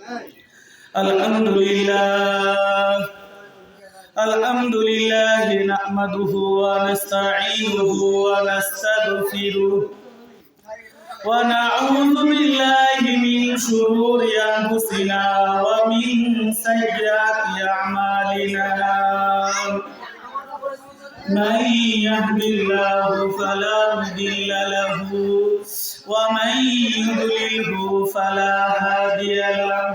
الحمد لله نحمده ونستعينه ونستغفره ونعوذ بالله من شرور أنفسنا ومن سيئات أعمالنا من يهد الله فلا مضل له ومن يضلله فلا هادي له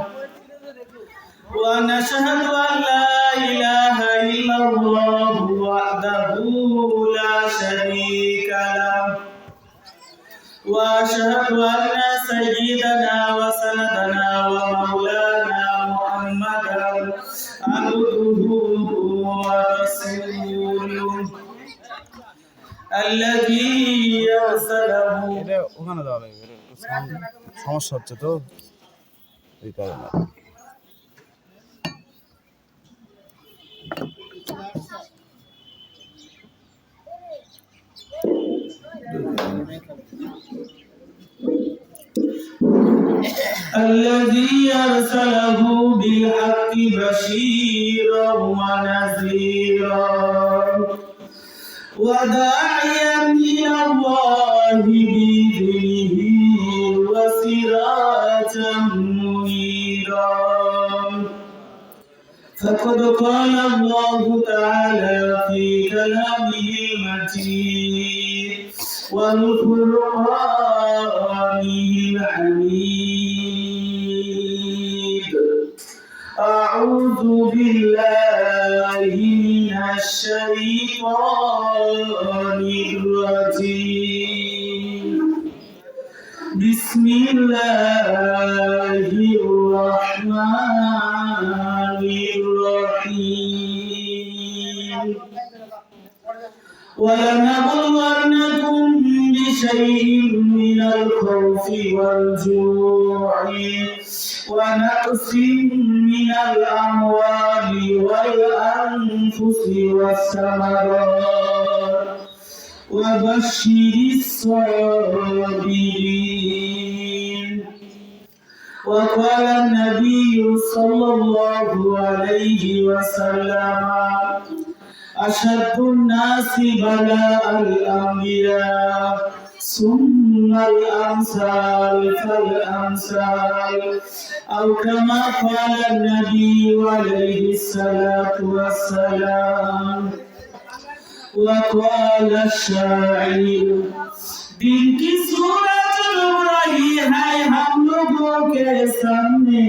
ونشهد أن لا إله إلا الله وحده لا شريك له وأشهد أن سيدنا وسندنا ومولانا محمدا عبده ورسوله الذي أرسله ওখানে যাওয়া লাগবে সমস্যা হচ্ছে তো এই কারণে الذي أرسله بالحق بشيرا ونذيرا وداعيا إلى الله بإذنه وسراجا منيرا فقد قال الله تعالى في كلامه المجيد والقرآنه الحميد أعوذ بالله من الشيطان الرجيم بسم الله الرحمن الرحيم ولنبلونكم بشيء من الخوف والجوع ونقص من الأموال والأنفس والثمرات وبشر الصابرين وقال النبي صلى الله عليه وسلم أشد الناس بلاء الأنبياء ثم الأمثال فالأمثال أو كما قال النبي عليه الصلاة والسلام وقال الشاعر दिन की सूरज डूब रही है हम लोगों के सामने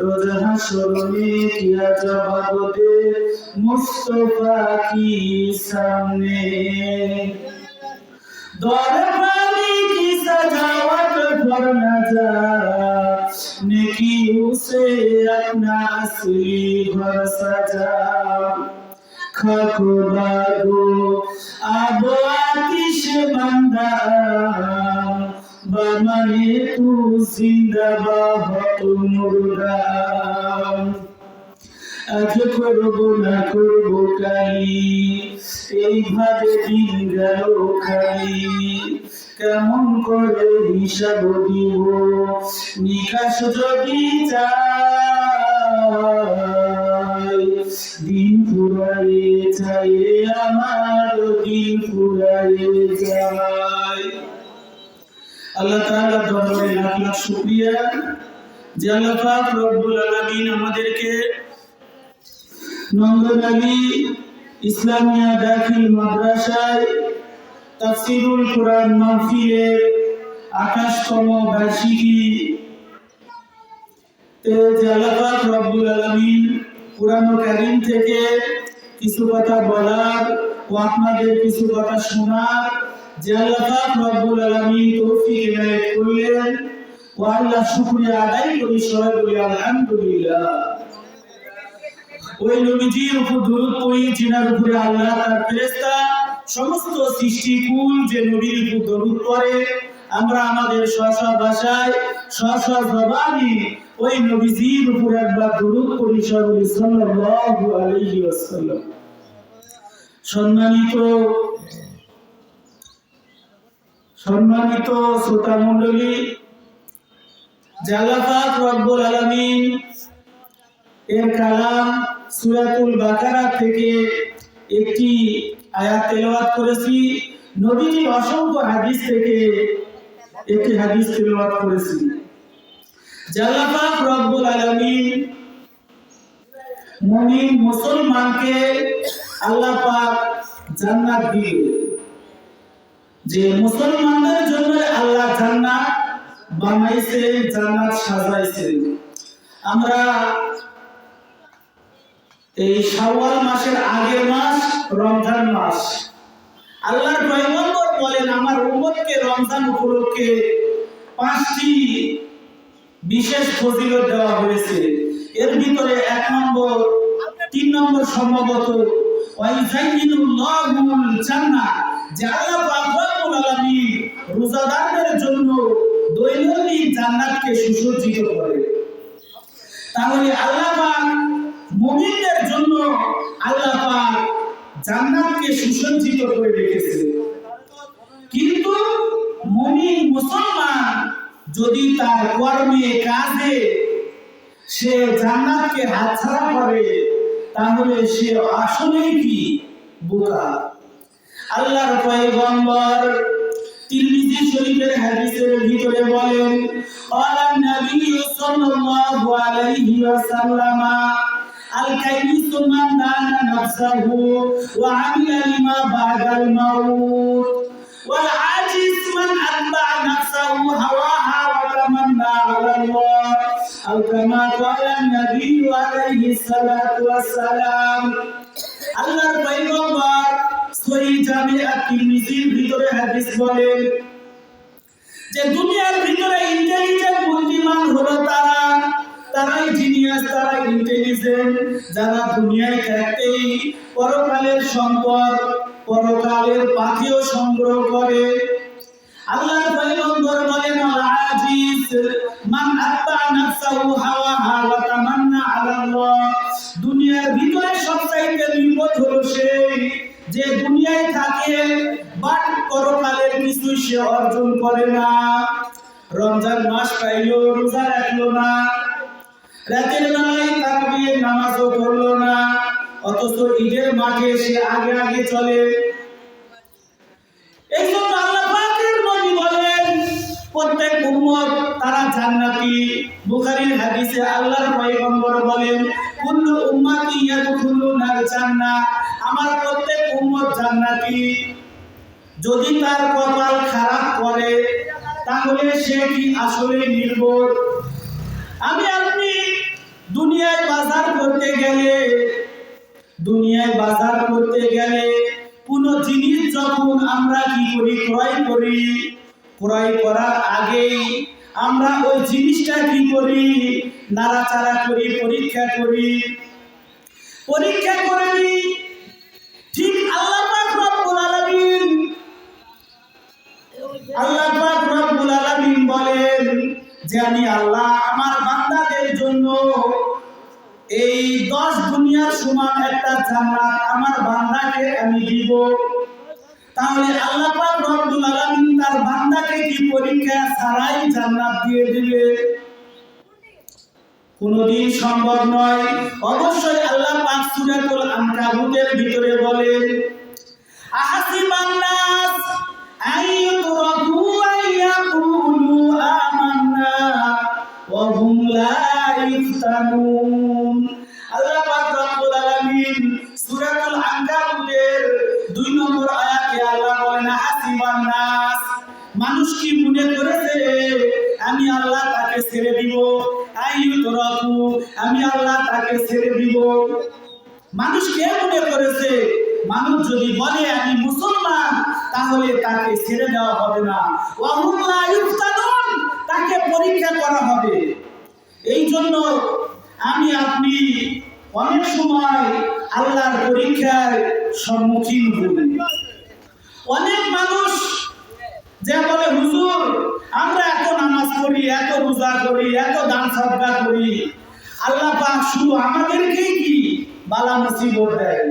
रोज हश्र में किया जवाब दे मुस्तफा की सामने दौर पानी की सजावट पर न जा नेकियों से अपना असली घर सजा खाको बागो आबो आतिश बंदा बमने तू जिंदा बहुत मुर्दा আজ করবো না করবো কালি এইভাবে দিন গেল খালি কেমন করে হিসাব দিব নিকাশ যদি চাই দিন ফুরায়ে যায় আমার দিন ফুরায়ে যায় আল্লাহ তাআলা দরবারে লাখ লাখ শুকরিয়া যে আল্লাহ পাক রব্বুল আলামিন আমাদেরকে নন্দন আলী ইসলামিয়া দাখিল মাদ্রাসায় তাফসীরুল কুরআন মাহফিলের 28তম বার্ষিকী তে আল্লাহ পাক রব্বুল আলামিন কুরআন কারীম থেকে কিছু কথা বলার ও আপনাদের কিছু কথা শোনার যে আল্লাহ পাক রব্বুল আলামিন তৌফিক এনায়েত করলেন ও আল্লাহ শুকরিয়া আদায় করি সবাই বলি আলহামদুলিল্লাহ। ওই নবীজির উপর দরুদ পড়ি যিনার উপরে আল্লাহ তার ফেরেশতা সমস্ত সৃষ্টিকুল যে নবীর উপর দরুদ পড়ে আমরা আমাদের স্ব ভাষায় স্ব জবানে ওই নবীজির উপর একবার দরুদ পড়ি সাল্লাল্লাহু আলাইহি ওয়াসাল্লাম। সম্মানিত শ্রোতা মণ্ডলী, যে আল্লাহ পাক রব্বুল আলামিন এর কালাম সূরাতুল বাকারা থেকে একটি আয়াত তেলাওয়াত করেছি, নবীজির অসংখ্য হাদিস থেকে একটি হাদিস তেলাওয়াত করেছি। যে আল্লাহ পাক রব্বুল আলামিন মুমিন মুসলমানকে আল্লাহ পাক জান্নাত দিবে, যে মুসলমানদের জন্য আল্লাহ জান্নাত বানাইছেন, জান্নাত সাজাইছেন। আমরা এই শাওয়াল মাসের আগের মাস রমজান মাস, আল্লাহর পয়গম্বর বলেন আমার উম্মতকে রমজান উপলক্ষে 5টি বিশেষ ফজিলত দেওয়া হয়েছে। এর ভিতরে 1 নম্বর 3 নম্বর সম্ভবত ওয়াইজাইনুল্লাহুল জান্নাহ, যে আল্লাহ পাক রব্বুল আলামিন রোজাদারদের জন্য দৈনন্দিন জান্নাতকে সুসজ্জিত করে। তাহলে আল্লাহ পাক মুমিনদের জন্য আল্লাহ পাক জান্নাতকে সুসজ্জিত করে রেখেছে। কিন্তু মুমিন মুসলমান যদি তার কর্মে কাজে সে জান্নাতকে হাতছাড়া করে, তাহলে সে আসলেই কি বোকা। আল্লাহর পয়গম্বর তিরমিজি শরীফের হাদিসের ভিতরে বলেন আলান নবী সাল্লাল্লাহু আলাইহি ওয়াসাল্লাম আল কাইয়িসু মান দানা নাফসাহু ওয়া আমিলা লিমা বাদাল মাউত ওয়াল আজিজ মান আতবা নাফসাহু হাওয়াহা ওয়া তামান্না আলা আল্লাহ আও কামা ক্বালা নবী আলাইহি সাল্লাতু ওয়াসসালাম। আল্লাহর পয়গম্বর সহিহ জামি আত-তিরমিজির ভিতরে হাদিস বলেন যে দুনিয়ার ভিতরে ইন্টেলিজেন্ট বুদ্ধিমান হলো তারাই জিনিয়াস, তারা ইন্টেলিজেন্ট, যারা দুনিয়ায় থাকতেই পরকালের সম্পদ, পরকালের পাথেয় সংগ্রহ করে। আল্লাহর পয়গম্বর বলেন আজিজ মান আত্তা নাফসাহু হাওয়াহা ওয়া তামান্না আলা আল্লাহ, দুনিয়ার ভিতরে সবচাইতে নির্বোধ হলো সেই যে দুনিয়ায় থাকে বাট পরকালের কিছু সে অর্জন করে না। রমজান মাস পাইলো, রোজা রাখলো না, রাতের বেলায় তারাবির নামাজও পড়লো না, অথচ ঈদের মাঠে সে আগে আগে চলে। এই জন্য আল্লাহ পাকের নবী বলেন প্রত্যেক উম্মত তারা জান্নাতি। বুখারীর হাদিসে আল্লাহর পয়গম্বর বলেন কুল্লু উম্মতি ইয়াদখুলুনাল জান্নাহ, আমার প্রত্যেক উম্মত জান্নাতি। যদি তার কপাল খারাপ করে তাহলে সে কি আসলে নির্বোধ? আমি আপনি দুনিয়ায় বাজার করতে গেলে কোন জিনিস যখন আমরা কি করি, ক্রয় করার আগেই আমরা ওই জিনিসটা কি করি, নাড়াচাড়া করি, পরীক্ষা করে নিই। ঠিক আল্লাহ পাক রব্বুল আলামিন বলেন যে আমি আল্লাহ আমার বান্দাদের জন্য এই 10 দুনিয়ার সমান একটা জান্নাত আমার বান্দাকে আমি দিব। তাহলে আল্লাহ পাক রব্বুল আলামিন তার বান্দাকে কি পরীক্ষা ছাড়াই জান্নাত দিয়ে দিবে? কোনদিন সম্ভব নয়। অবশ্যই আল্লাহ পাক সূরাতুল আনকাবুতের ভিতরে বলেন আহাসিবান নাস আইয়ুতরাকু আইয়াকুলু আমান্না ওয়া হুম লা ইফতানুন। আল্লাহ পাক রব্বুল আলামিন সূরাতুল আনকাবুতের 2 নম্বর আয়াতে আল্লাহ বলেন আহাসিবান নাস, মানুষ কি মনে করেছে আমি আল্লাহ তাকে ছেড়ে দিব? আইয়ুতরাকু, আমি আল্লাহ তাকে ছেড়ে দিব। মানুষ কে মনে করেছে মানুষ যদি বলে আমি মুসলমান তাহলে তাকে ছেড়ে দেওয়া হবে না, ওয়া হুম লা ইফতানুন, তাকে পরীক্ষা করা হবে। এই জন্য আমি আপনি অনেক সময় আল্লাহর পরীক্ষার সম্মুখীন হই। অনেক মানুষ যে বলে হুজুর আমরা এত নামাজ পড়ি, এত রোজা করি, এত দান সদকা করি, আল্লাহ পাক শুধু আমাদেরকেই কি বালা মুসিবত দেয়?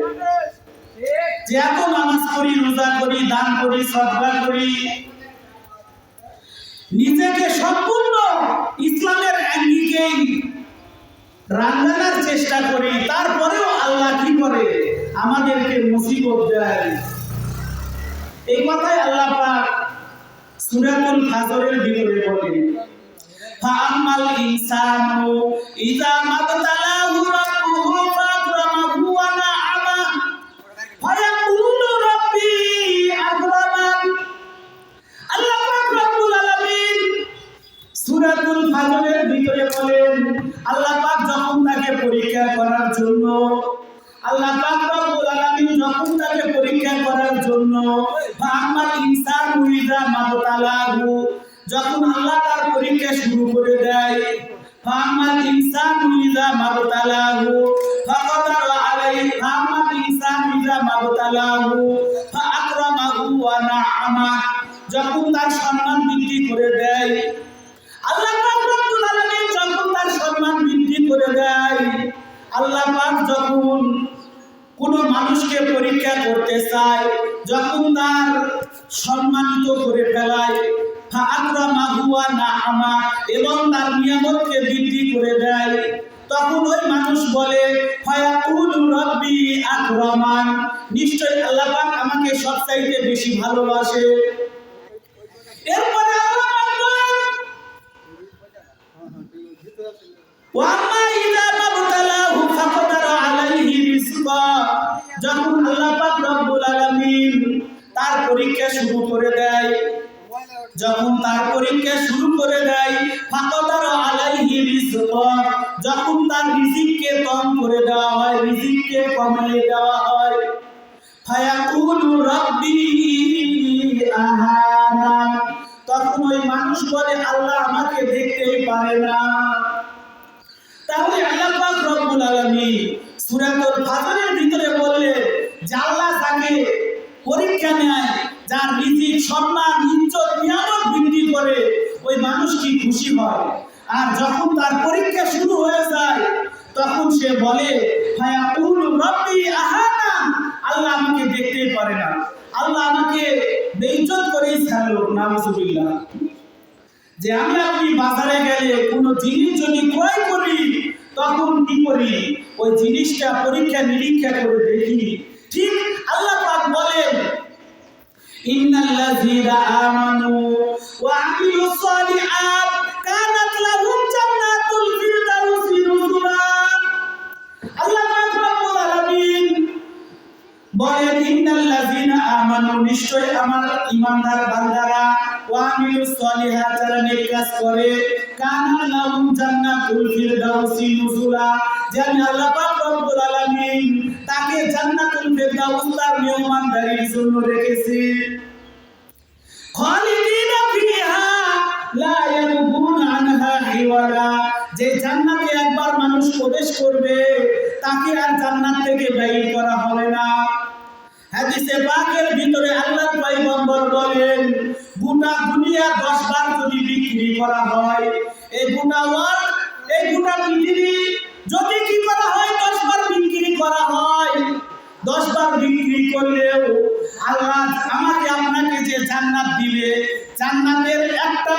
যে এত নামাজ করি, রোজা করি, দান করি, সদকা করি, নিজেকে সম্পূর্ণ ইসলামের আঙ্গিকেই রান্নার চেষ্টা করি, তারপরেও আল্লাহ কি করে আমাদেরকে মুসিবত দেয়। এই কথাই আল্লাহ পাক সূরাতুল ফাজরের ভিতরে বলেন, ফাআম্মাল ইনসানু ইযা মাবতালাহু রাব্বুহু ফাআকরামাহু ওয়া না'আমা ফায়াকুলু রাব্বি আকরামান। আল্লাহ পাক রব্বুল আলামিন সূরাতুল ফাজরের ভিতরে বলেন, আল্লাহ পাক যখন তাকে পরীক্ষা করার জন্য আল্লাহ পাক রব্বুল আলামিন যখন তাকে পরীক্ষা করার জন্য ফাআম্মাল ইনসানু ইযা মাবতালাহু, যখন আল্লাহ তার পরীক্ষা শুরু করে দেয়, ফাআম্মাল ইনসানু ইযা মাবতালাহু ফাকাদারা আলাইহি, ফাআম্মাল ইনসানু ইযা মাবতালাহু ফাআকরামাহু ওয়া না'আমা, যখন তার সম্মান বৃদ্ধি করে দেয়, আল্লাহ পাক রব্বুল আলামিন যখন তার সম্মান বৃদ্ধি করে দেয়, আল্লাহ পাক যখন কোন মানুষকে পরীক্ষা করতে চায়, যখন তার সম্মানিত করে ফেলায়, ফাআকরামাহু ওয়া না'আমা, এবং তার নিয়ামতকে বৃদ্ধি করে দেয়, তখন ওই মানুষ বলে ফায়াকুলু রাব্বি আকরামান, নিশ্চয়ই আল্লাহ পাক আমাকে সবচাইতে বেশি ভালোবাসে। এরপরে আল্লাহ পাক বলেন, ওয়াম্মা ইযা মাবতালাহু ফাকাদারা আলাইহি রিজকা, যখন আল্লাহ পাক রব্বুল আলামিন তার পরীক্ষা শুরু করে দেয়, যখন তার পরীক্ষা শুরু করে দেয়, ফাকাদারা আলাইহি রিজকা, যখন তার রিজিককে কম করে দেওয়া হয়, রিজিককে কমিয়ে দেওয়া হয়, ফায়াকুলু রাব্বি আহানা, তখন ওই মানুষ বলে আল্লাহ আমাকে দেখতেই পারে না। তাহলে আল্লাহ পাক রব্বুল আলামিন সূরাতুল ফাজরের ভিতরে বললেন যে আল্লাহ তাকে পরীক্ষা নেয়, যার রিজিক, সম্মান, ইজ্জত, নিয়ামত বৃদ্ধি করে, ওই মানুষ কি খুশি হয়। আর যখন তার পরীক্ষা শুরু হয়ে যায়, তখন সে বলে ফায়াকুলু রাব্বি আহানা, আল্লাহ আমাকে দেখতেই পারে না, আল্লাহ আমাকে বেইজ্জত করেই ছাড়লো। নাউজুবিল্লাহ। যে আমি আপনি বাজারে গেলে কোনো জিনিস যদি ক্রয় করি, তখন কি করি, ওই জিনিসটা পরীক্ষা নিরীক্ষা করে দেখি। ঠিক আল্লাহ পাক বলেন, ইন্নাল্লাযীনা আমানু ওয়া আমিলুস সালিহাত কানাত লাহুম জান্নাতুল ফিরদাউসি নুজুলা। আল্লাহ পাক রব্বুল আলামিন বলেন, ইন্নাল্লাযীনা আমানু, নিশ্চয় আমার ঈমানদার বান্দারা, ওয়া আমিলুস সালিহাত, যারা নেক কাজ করে, কানাত লাহুম জান্নাতুল ফিরদাউসি নুজুলা, যেন আল্লাহ পাক রব্বুল আলামিন তাকে জান্নাতুল ফিরদাউস তার মেহমানদারির জন্য রেখেছে। খালিদিনা ফিহা লা ইয়াবগুনা আনহা হিওয়ালা, যে জান্নাতে একবার মানুষ প্রবেশ করবে, তাকে আর জান্নাত থেকে বাইর করা হবে না। হাদিসে পাকের ভিতরে আল্লাহর পয়গম্বর বলেন, গোটা দুনিয়া 10 বার যদি বিক্রি করা হয়, এই গোটা ওয়ার্ল্ড, এই গোটা পৃথিবী যদি কি করা হয়, 10 বার বিক্রি করা হয়, 10 বার বিক্রি করলেও আল্লাহ আমাকে আপনাকে যে জান্নাত দিবে, জান্নাতের একটা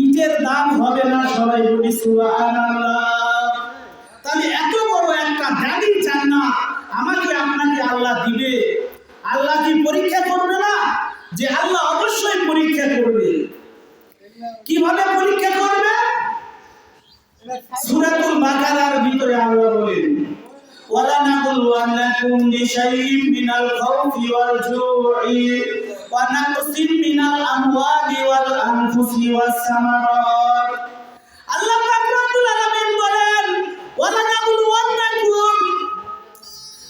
ইটের দাম হবে না। সবাই বলি সুবহানাল্লাহ। তাহলে এত বড় একটা দামি জান্নাত আমাকে আপনাকে আল্লাহ দিবে, আল্লাহ কি পরীক্ষা করবে না? যে আল্লাহ অবশ্যই পরীক্ষা করবে। কিভাবে পরীক্ষা করবে? সূরাতুল বাকারার ভিতরে আল্লাহ বলেন, ওয়ালা নাবলুওয়ান্নাকুম বিশাইইম মিনাল খাউফি ওয়াল জু'i ওয়া নাকসিম মিনাল আমওয়ালি ওয়াল আনফুসি ওয়াস সামারাত। আল্লাহ পাক রব্বুল আলামিন বলেন, ওয়ালা নাবলুওয়ান্নাকুম,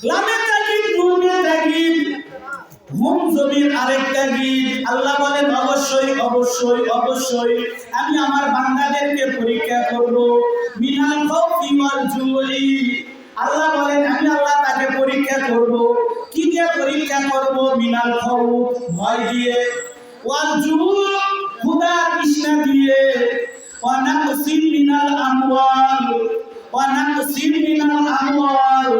লামে তাকিদ নুনে তাকিদ, হুম জমির আরেকটা গীত। আল্লাহ বলেন অবশ্যই অবশ্যই অবশ্যই আমি আমার বান্দাদেরকে পরীক্ষা করব। মিনাল খাউফি ওয়াল জু'i, আল্লাহ বলেন আমি আল্লাহ তাকে পরীক্ষা করব। কি দিয়ে পরীক্ষা করব? মিনাল খাউফ, ভয় দিয়ে, ওয়াল জু', ক্ষুধা তৃষ্ণা দিয়ে, ওয়া নাকসিম মিনাল আমওয়াল, ওয়া নাকসিম মিনাল আমওয়াল,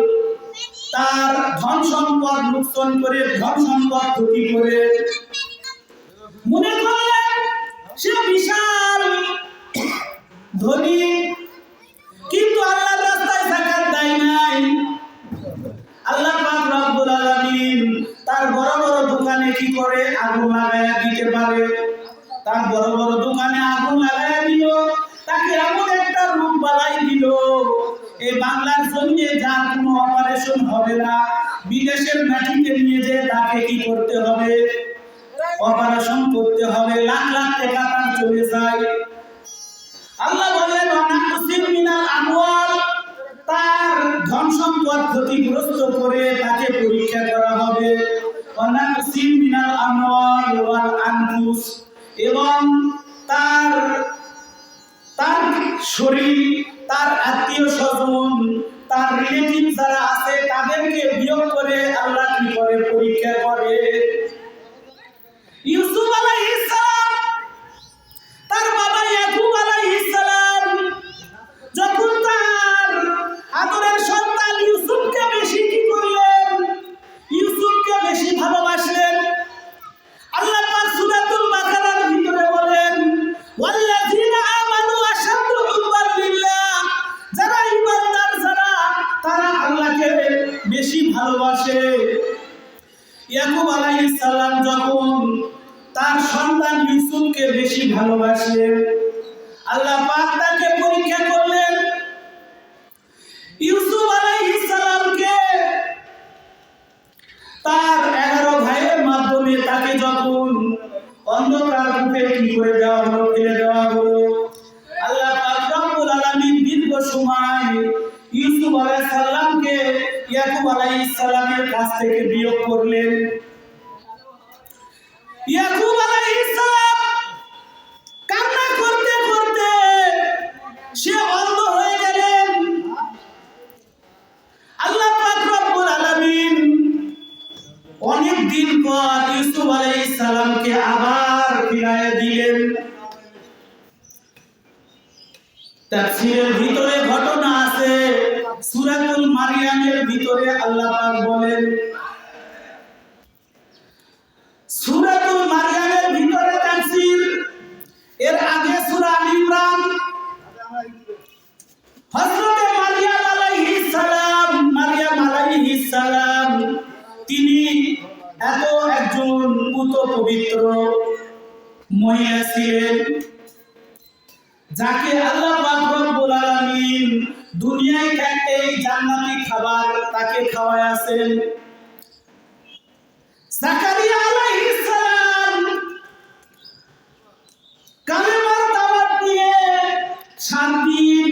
তার ধন সম্পদ নুকসান করে, ধন সম্পদ ক্ষতি করে। মনে করলেন সে বিশাল ধনী, কিন্তু আল্লাহর রাস্তায় যাকাত দেয় নাই। আল্লাহ পাক রব্বুল আলামিন তার বড় বড় দোকানে কি করে আগুন লাগায়া দিতে পারে। তার বড় বড় দোকানে আগুন লাগায়া দিল, তাকে এমন একটা রূপ বালাই দিল, এই বাংলার জমিনে যার কোনো অপারেশন হবে না, বিদেশের মাটিতে নিয়ে যে তাকে কি করতে হবে, অপারেশন করতে হবে, লাখ লাখ টাকা তার চলে যায়। আল্লাহ বলেন ওয়ানাকসিম মিনাল আমওয়াল, তার ধন সম্পদ ক্ষতিগ্রস্ত করে তাকে পরীক্ষা করা হবে। ওয়ানাকসিম মিনাল আমওয়াল ওয়াল আনফুস, এবং তার তার শরীর, তার আত্মীয় স্বজন, তার রিলেটিভ যারা আছে তাদেরকে বিয়োগ করে আল্লাহ কি করে পরীক্ষা করে। ইউসুফ আলাইহিস সালাম, তার বাবা ইয়াকুব আলাইহিস সালাম যখন তার আদরের সন্তান ইউসুফকে বেশি কি করলেন, ইউসুফকে বেশি ভালোবাসলেন। আল্লাহ পাক সূরাতুল বাকারার ভিতরে বলেন ওয়াল্লাযিনা আমানু আশাদ্দু হুব্বান লিল্লাহ, যারা ঈমানদার যারা তারা আল্লাহকে বেশি ভালোবাসে। ইয়াকুব আলাইহিস সালাম যখন তার সন্তান ইউসুফকে বেশি ভালোবাসলেন, আল্লাহ পাক তাকে পরীক্ষা করলেন। ইউসুফ আলাইহিস সালামকে তার 11 ভাইয়ের মাধ্যমে তাকে যখন অন্ধকার কূপে কি করে দেওয়া হলো, ফেলে দেওয়া হলো, আল্লাহ পাক রব্বুল আলামিন দীর্ঘ সময় ইউসুফ আলাইহিস সালামকে ইয়াকুব আলাইহিস সালামের কাছ থেকে বিয়োগ করলেন। ইয়াকুব আলাইহিস সালাম কান্না করতে করতে সে অন্ধ হয়ে গেলেন। আল্লাহ পাক রব্বুল আলামিন অনেক দিন পর ইউসুফ আলাইহিস সালামকে আবার ফিরিয়ে দিলেন। তাফসীরের ভিতরে ঘটনা আছে, সূরাতুল মারইয়ামের ভিতরে আল্লাহ পাক বলেন, সূরাতুল মারইয়ামের ভিতরে তাফসীর, এর আগে সূরা আল ইমরান, হযরতে মারইয়াম আলাইহিস সালাম তিনি এত একজন পুত পবিত্র মহিলা ছিলেন, যাকে আল্লাহ পাক রব্বুল আলামিন দুনিয়ায় থাকতেই জান্নাতি খাবার তাকে খাওয়ায়াছেন। জাকারিয়া আলাইহিস সালাম কালেমার দাওয়াত দিয়ে 7 দিন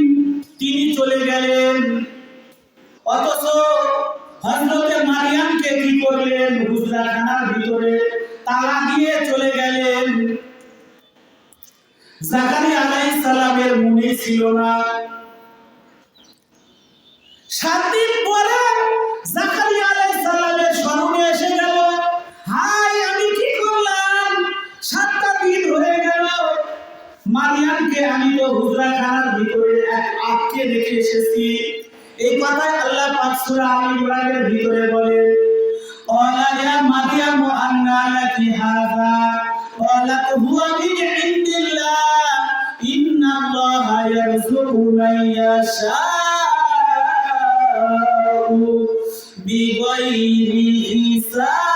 তিনি চলে গেলেন, অথচ হযরতে মারইয়ামকে কি করলেন, হুজরাখানার ভিতরে তালা দিয়ে চলে গেলেন। জাকারিয়া আলাইহিস সালামের মনে ছিল না। 7 দিন পরে জাকারিয়া আলাইহিস সালামের স্মরণে এসে গেল, হাই আমি কি করলাম, 7টা দিন হয়ে গেল, মারইয়ামকে আমি তো হুজরাখানার ভিতরে আটকে রেখে এসেছি। এই কথাই আল্লাহ পাক সূরা আল ইমরানের ভিতরে বলেন, ওয়ালা ইয়া মারইয়াম আন্না লাকি হাযা ক্বালাত হুয়া মিন ইনদিল্লাহ ইন্নাল্লাহা ইয়ারযুকু মান ইয়াশাউ বিগাইরি হিসাব।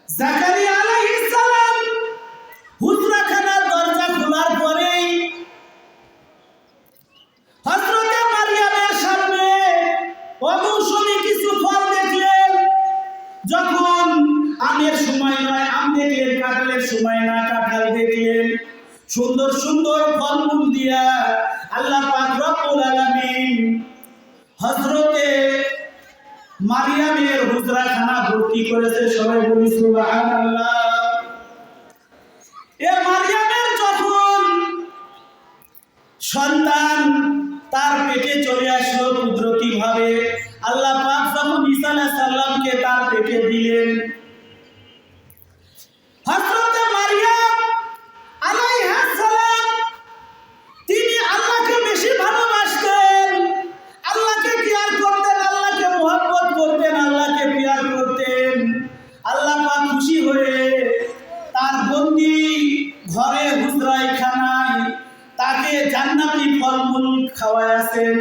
জাকারিয়া আলাইহিস সালাম হুজরাখানার দরজা খোলার পরেই হযরতে মারইয়ামের সামনে অমৌসুমী কিছু ফল দেখলেন। যখন আমের সময় নয় আম দেখলেন, কাঁঠালের সময় না কাঁঠাল দেখলেন, সুন্দর সুন্দর ফলমূল দিয়া আল্লাহ পাক রব্বুল আলামিন হযরতে মারইয়ামের হুজরাখানা ভর্তি করেছে। সবাই বলি সুবহানাল্লাহ। এ মারইয়ামের যখন সন্তান তার পেটে চলে আসলো কুদরতি ভাবে, আল্লাহ পাক যখন ঈসা আলাইহিস সালামকে তার পেটে দিলেন, হযরতে মারইয়াম আলাইহিস সালাম তিনি আল্লাহকে বেশি ভালোবাসতেন, আল্লাহকে প্যার করতেন, আল্লাহকে মুহাব্বত করতেন, আল্লাহকে প্যার করতেন। আল্লাহ পাক খুশি হয়ে তার ঘরে হুজরায় খানায় তাকে জান্নাতি ফলমূল খাওয়াইছেন।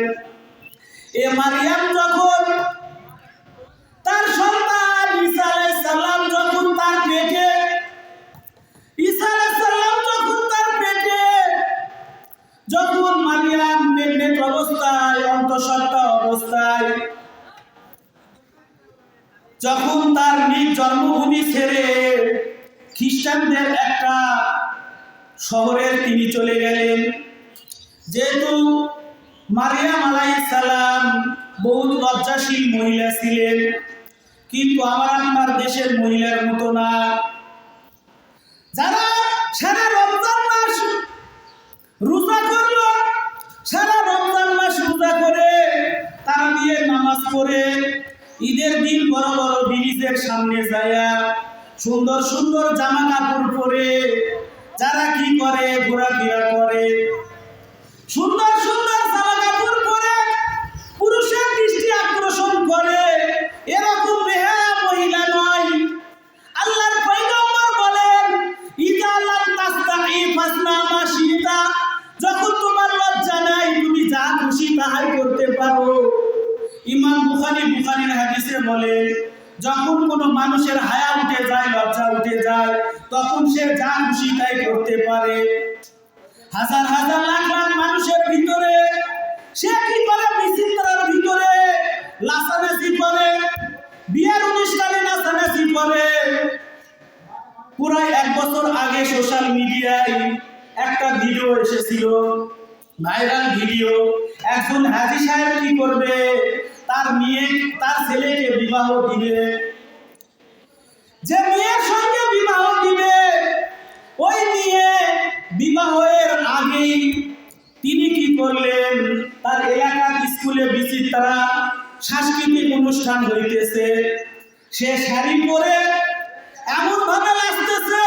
এ মারিয়াম যখন তার সন্তান ঈসা আলাইহিস সালাম যখন তার পেটে যখন মারিয়াম প্রেগনেন্ট অবস্থায় অন্তঃসত্ত্বা অবস্থায় যখন তার নিজ জন্মভূমি ছেড়ে খ্রিস্টানদের একটা শহরে তিনি চলে গেলেন। যেহেতু মারিয়াম আলাইহিস সালাম বহুত লজ্জাশীল মহিলা ছিলেন, কিন্তু আমার দেশের মহিলার মতো না। যারা সারা রমজান মাস রোজা করলো, সারা রমজান মাস রোজা করে তারা দিয়ে নামাজ পড়ে ঈদের দিন বড় বড় ব্রিজের সামনে যায় সুন্দর সুন্দর জামা কাপড় পরে যারা কি করে ঘোরাফেরা করে, সুন্দর সুন্দর জামা কাপড় পরে পুরুষের দৃষ্টি আকর্ষণ করে, এরকম বেহায়া মহিলা নয়। আল্লাহর পয়গম্বর বলেন, ইযা লাম তাস্তাহি ফাসনা মা শিতা, যখন তোমার লজ্জা নাই তুমি যা খুশি তাই করতে পারো। ইমাম বুখারীর হাদিসে বলে, যখন কোনো মানুষের হায়া উঠে যায়, লজ্জা উঠে যায়, তখন সে যা খুশি তাই করতে পারে। হাজার হাজার লাখ লাখ মানুষের ভিতরে সে কি করে বিচিত্রার ভিতরে লাসানাসি করে, বিয়ের অনুষ্ঠানে নাচানাচি করে। প্রায় 1 বছর আগে সোশ্যাল মিডিয়ায় একটা ভিডিও এসেছিল, ভাইরাল ভিডিও। একজন হাজী সাহেব কি করবে, তার ছেলেকে বিবাহ দিবে। যে মেয়ের সঙ্গে বিবাহ দিবে ওই মেয়ে বিবাহের আগেই তিনি কি করলেন, তার এলাকার স্কুলে বিচিত্রা সাংস্কৃতিক অনুষ্ঠান হইতেছে, সে শাড়ি পরে এমন ভাবে নাচতেছে,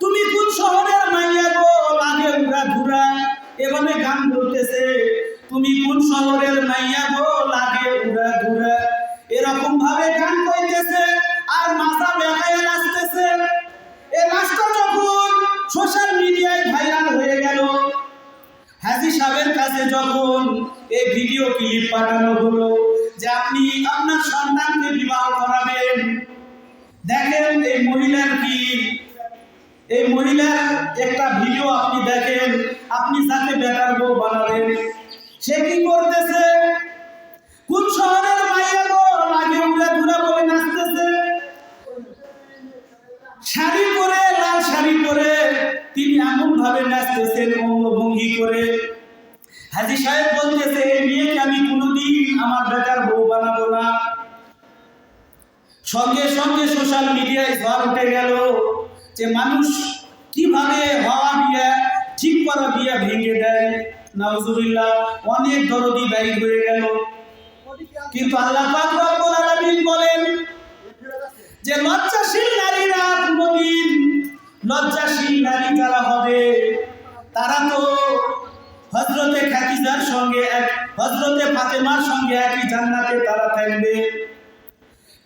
তুমি কোন শহরের মাইয়া গো, লাগে উড়া ঘুরা, এভাবে গান বলতেছে, তুমি কোন শহরের মাইয়া গো, লাগে উড়া ঘুরা, এরকম ভাবে গান কইতেছে আর মাথা বেঁকায় নাচতেছে। এই নাচটা যখন সোশ্যাল মিডিয়ায় ভাইরাল হয়ে গেল, হাজী সাহেবের কাছে যখন এই ভিডিও ক্লিপ পাঠানো হলো যে আপনি আপনার সন্তানকে বিবাহ করাবেন, দেখেন এই মহিলার কি, এই মহিলার একটা ভিডিও আপনি দেখেন, আপনি যাকে বেটার বউ বানাবেন সে কি করতেছে, কোন শহরের মাইয়া গো, লাগে উড়া ঘুরা বলে নাচতেছে, শাড়ি পরে, লাল শাড়ি পরে তিনি এমন ভাবে নাচতেছেন অঙ্গভঙ্গি করে। হাজী সাহেব বলতেছে, এই মেয়েকে আমি কোনোদিন আমার বেটার বউ বানাবো না। সঙ্গে সঙ্গে সোশ্যাল মিডিয়ায় ঝড় উঠে গেল যে মানুষ কিভাবে হওয়া বিয়ে ঠিক করা বিয়ে ভেঙে দেয়। নাউজুবিল্লাহ, অনেক দরদি দায়ী হয়ে গেল। কিন্তু আল্লাহ পাক রব্বুল আলামিন বলেন যে লজ্জাশীল নারীরা কোনদিন, লজ্জাশীল নারী যারা হবে তারা তো হযরতে খাদিজার সঙ্গে হযরতে ফাতেমার সঙ্গে একই জান্নাতে তারা থাকবে।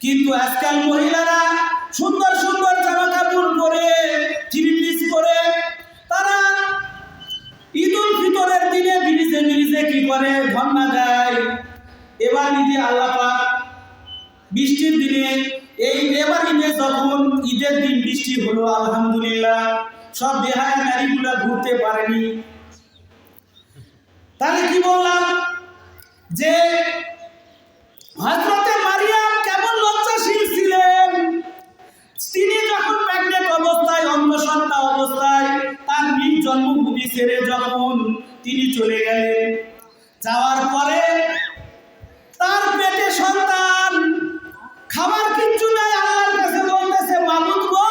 কিন্তু আজকাল মহিলারা সুন্দর সুন্দর জামা কাপড় পরে, থ্রি পিস পরে তারা ঈদুল ফিতরের দিনে ব্রিজে কি করে ধর্ণা দেয়। এবার ঈদে আল্লাহ পাক বৃষ্টির দিনে, এই এবার ঈদে যখন ঈদের দিন বৃষ্টি হলো, আলহামদুলিল্লাহ সব বেহায়া নারীগুলা ঘুরতে পারেনি। তাহলে কি বললাম যে হযরতে মারিয়াম কেমন লজ্জাশীল ছিলেন। তিনি যখন প্রেগনেন্ট অবস্থায়, অন্তঃসত্ত্বা অবস্থায় তার নিজ জন্মভূমি ছেড়ে যখন তিনি চলে গেলেন, যাওয়ার পরে তার পেটে সন্তান, খাবার কিচ্ছু নাই, আল্লাহর কাছে বলতেছে, মাবুদ গো,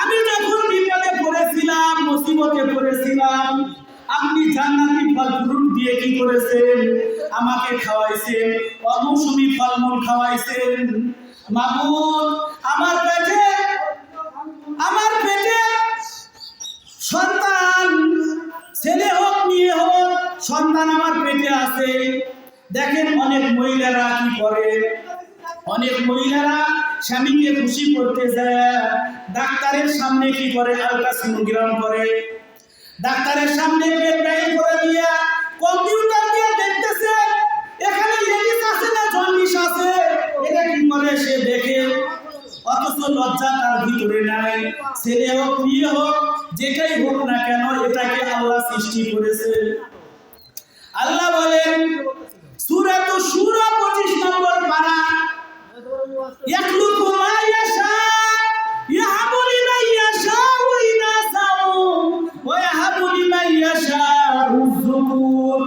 আমি যখন বিপদে পড়েছিলাম, মুসিবতে পড়েছিলাম, আপনি জান্নাতি ফল ফ্রুট দিয়ে কি করেছেন, আমাকে খাওয়াইছেন, অমৌসুমী ফলমূল খাওয়াইছেন। মাবুদ, আমার পেটে সন্তান, ছেলে হোক মেয়ে হোক, সন্তান আমার পেটে আছে। দেখেন অনেক মহিলারা কি করে, অনেক মহিলারা স্বামীকে খুশি করতে যায় ডাক্তারের সামনে কি করে, আল্ট্রাসোনোগ্রাম করে, ডাক্তারের সামনে পেট ব্যয় করে দিয়া কম্পিউটার দিয়ে দেখতেছে এখানে লেডিস আছে না জন্ডিস আছে, এটা কি করে সে দেখে। অথচ লজ্জা তার ভিতরে নাই। ছেলে হোক মেয়ে হোক যেটাই হোক না কেন এটাকে আল্লাহ সৃষ্টি করেছে। আল্লাহ বলেন সূরা শুরা 25 নম্বর পারা, ইয়াখলুকু মা ইয়াশা ইয়াহাবু লিমান ইয়াশাউ ইনাসাও ওয়া ইয়াহাবু লিমান ইয়াশাউ যুকুর।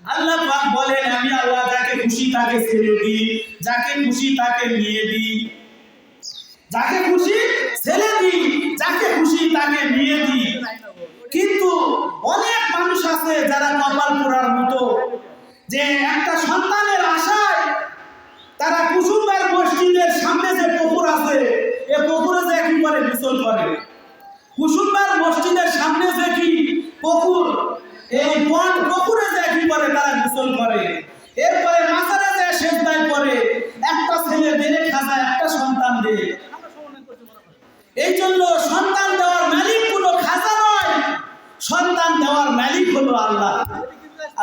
আল্লাহ পাক বলেন আমি আল্লাহ যাকে খুশি তাকে ছেলে দিই, যাকে খুশি তাকে মেয়ে দিই, যাকে খুশি ছেলে দিই, যাকে খুশি তাকে মেয়ে দিই। কিন্তু অনেক মানুষ আছে যারা কপাল পোড়ার মতো, যে একটা সন্তানের আশায় তারা কুসুমবার মসজিদের সামনে যে পুকুর আছে এই পুকুরে যে কি করে গোসল করে, কুসুমবার মসজিদের সামনে যে কি পুকুর, এই পুকুরে যে কি করে তারা গোসল করে, এরপরে মাথারে যে সেজদায় পড়ে, একটা ছেলে বেড়ে খাজা একটা সন্তান দেয়। এই জন্য সন্তান দেওয়ার মালিক কোনো খাজা নয়, সন্তান দেওয়ার মালিক হলো আল্লাহ।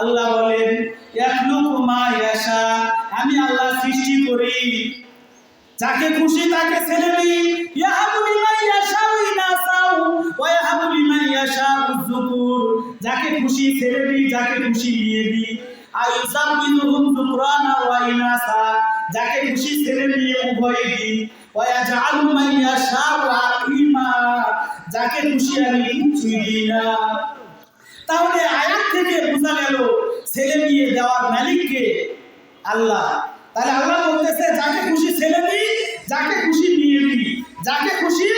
আল্লাহ বলেন ইয়াখলুকু মা ইয়াশা, আমি আল্লাহ সৃষ্টি করি, যাকে খুশি তাকে ছেলে দিই, ইয়াহাবু লিমান ইয়াশাউ ইনাসাও ওয়া ইয়াহাবু লিমান ইয়াশাউ যুকুর, যাকে খুশি ছেলে দিই, যাকে খুশি মেয়ে দিই। আইসাবিলুহুম যুকরানা ওয়া ইনাসা, যাকে খুশি ছেলে মেয়ে উভয় দিই। ওয়া ইয়াজআলু মান ইয়াশাউ আকীমা, যাকে খুশি আমি কিছুই দিই না। তাহলে আয়াত থেকে বোঝা গেল ছেলে মেয়ে দেওয়ার মালিককে আল্লাহ। তাহলে আল্লাহ বলতেছে যাকে খুশি ছেলে দিই, যাকে খুশি মেয়ে দিই, যাকে খুশি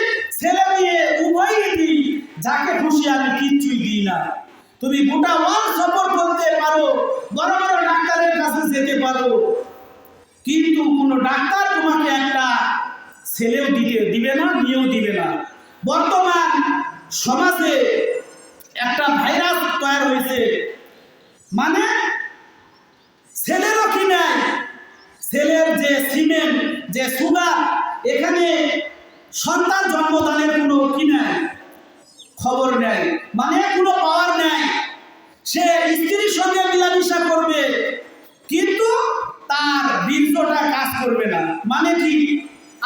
ছেলে মেয়ে উভয়ই দিই, যাকে খুশি আমি কিচ্ছুই দিই না। তুমি গোটা ওয়ার্ল্ড সফর করতে পারো, বড় বড় ডাক্তারের কাছে যেতে পারো, কিন্তু কোনো ডাক্তার তোমাকে একটা ছেলেও দিবে না, মেয়েও দিবে না। বর্তমান সমাজে একটা ভাইরাস তৈরি হয়েছে, মানে ছেলেরও কি নাই, ছেলের যে সিমেন্ট যে সুগার, এখানে সন্তান জন্মদানের কোনো কি নাই, খবর নেই, মানে কোনো পাওয়ার নেই। সে স্ত্রীর সঙ্গে মিলামিশা করবে কিন্তু তার বীর্যটা কাজ করবে না, মানে কি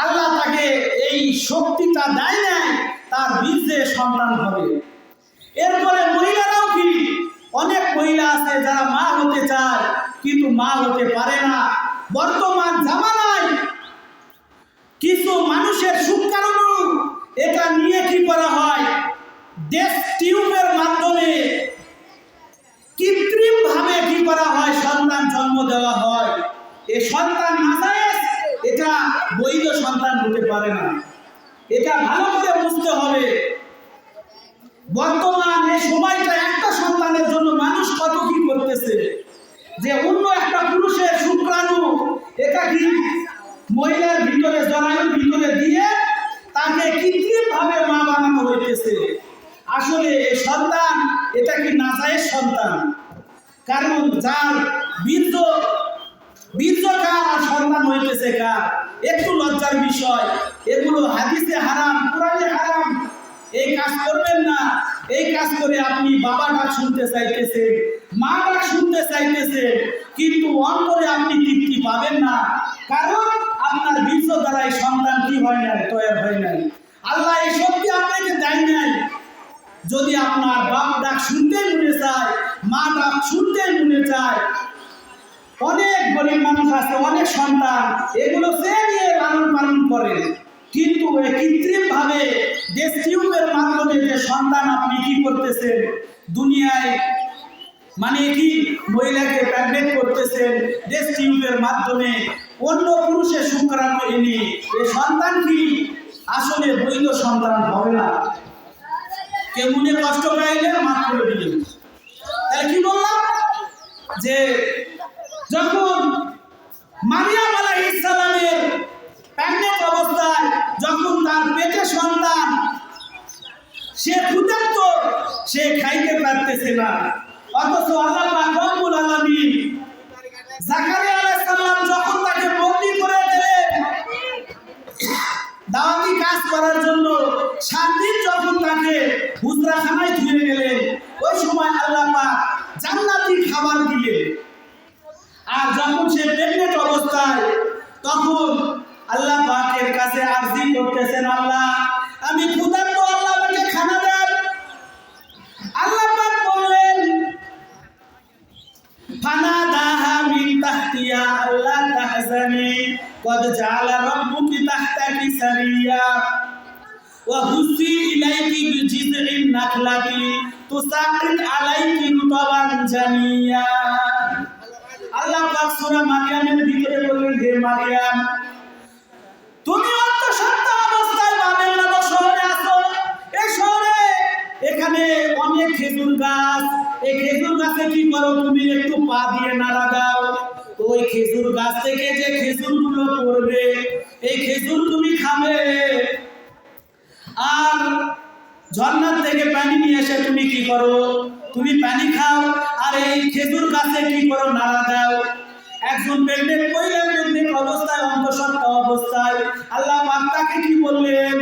আল্লাহ তাকে এই শক্তিটা দেয় নাই, তার বীর্যে সন্তান হবে। এরপরে মহিলারাও কি, অনেক মহিলা আছে যারা মা হতে চায় কিন্তু মা হতে পারে না। বর্তমান জামানায় কিছু মানুষের শুক্রাণু এটা নিয়ে কি করা হয়, টেস্ট টিউবের মাধ্যমে কৃত্রিম ভাবে কি করা হয়, সন্তান জন্ম দেওয়া হয়। এই সন্তান নাজায়েজ, এটা বৈধ সন্তান হতে পারে না। এটা ভালো করে বুঝতে হবে। বর্তমান এই সময়টা একটা সন্তানের জন্য মানুষ কত কি করতেছে, যে অন্য একটা পুরুষের শুক্রাণু এটা কি মহিলার ভিতরে জরায়ুর ভিতরে দিয়ে তাকে কৃত্রিম ভাবে মা বানানো হইতেছে। আসলে এই সন্তান এটা কি নাজায়েজ সন্তান, কারণ যার বীর্য কার আর সন্তান হইতেছে কার, একটু লজ্জার বিষয়। এগুলো হাদিসে হারাম, কোরআনে হারাম, এই কাজ করবেন না। এই কাজ করে আপনি বাবা ডাক শুনতে চাইতেছেন, মা ডাক শুনতে চাইতেছেন, কিন্তু অন্তরে আপনি তৃপ্তি পাবেন না, কারণ আপনার বীর্য দ্বারা এই সন্তান কি হয় নাই, তৈরি হয় নাই। আল্লাহ এই শক্তি আপনাকে দেয় নাই। যদি আপনার বাপ ডাক শুনতে মনে চায়, মা ডাক শুনতে মনে চায়, অনেক গরিব মানুষ আছে, অনেক সন্তান এগুলো সে নিয়ে লালন পালন করে, কিন্তু কৃত্রিম ভাবে টেস্ট টিউবের মাধ্যমে যে সন্তান আপনি কি করতেছেন দুনিয়ায়, মানে কি মহিলাকে প্রেগনেন্ট করতেছেন টেস্ট টিউবের মাধ্যমে, অন্য পুরুষের শুক্রাণু এনে এই সন্তান কি আসলে বৈধ সন্তান হবে না। কেউ মনে কষ্ট পাইলে মাফ করে দিলেন। তাহলে কি বললাম, যে যখন মারিয়াম আলাইহিস সালামের প্রেগনেন্ট অবস্থায় যখন তার পেটে সন্তান, সে ক্ষুধার্ত, সে খাইতে পারতেছে না, অথচ আল্লাহ পাক রব্বুল আলামিন জাকারিয়া আলাইহিস সালাম যখন তাকে বন্দী করে দিলেন, করার জন্য 7 দিন যখন তাকে হুজরাখানায় ধুয়ে গেলেন, ওই সময় আল্লাহ পাক জান্নাতি খাবার দিলেন। আর যখন সে প্রেগনেন্ট অবস্থায়, তখন আল্লাহ পাকের কাছে আরজি করতেছেন, আল্লাহ আমি ক্ষুধার্ত, আল্লাহ আমাকে খানা দেন। আল্লাহ পাক বললেন, ফানাদাহা মিন তাহতিহা আল্লা তাহজানি কদ জাআলা রাব্বুকি তাহতাকি সারিয়া ওয়া হুসি ইলাইকি বিজিযইন নাখলাতি তুসাকিত আলাইকি রুতাবান জানিয়া। আল্লাহ পাক সূরা মারইয়ামের ভিতরে বললেন, হে মারইয়াম, তুমি অন্তঃসত্ত্বা অবস্থায় বাবেল নামক শহরে আছো। এই শহরে এখানে অনেক খেজুর গাছ, এই খেজুর গাছে কি করো, তুমি একটু পা দিয়ে নাড়া দাও, ওই খেজুর গাছ থেকে যে খেজুরগুলো পড়বে এই খেজুর তুমি খাবে। আর ঝর্ণার থেকে পানি নিয়ে এসে তুমি কি করো, তুমি পানি খাও, আর এই খেজুর গাছে কি করো, নাড়া দাও। একজন প্রেগনেন্ট মহিলা প্রেগনেন্ট অবস্থায়, অন্তঃসত্ত্বা অবস্থায় আল্লাহ পাক তাকে কি বললেন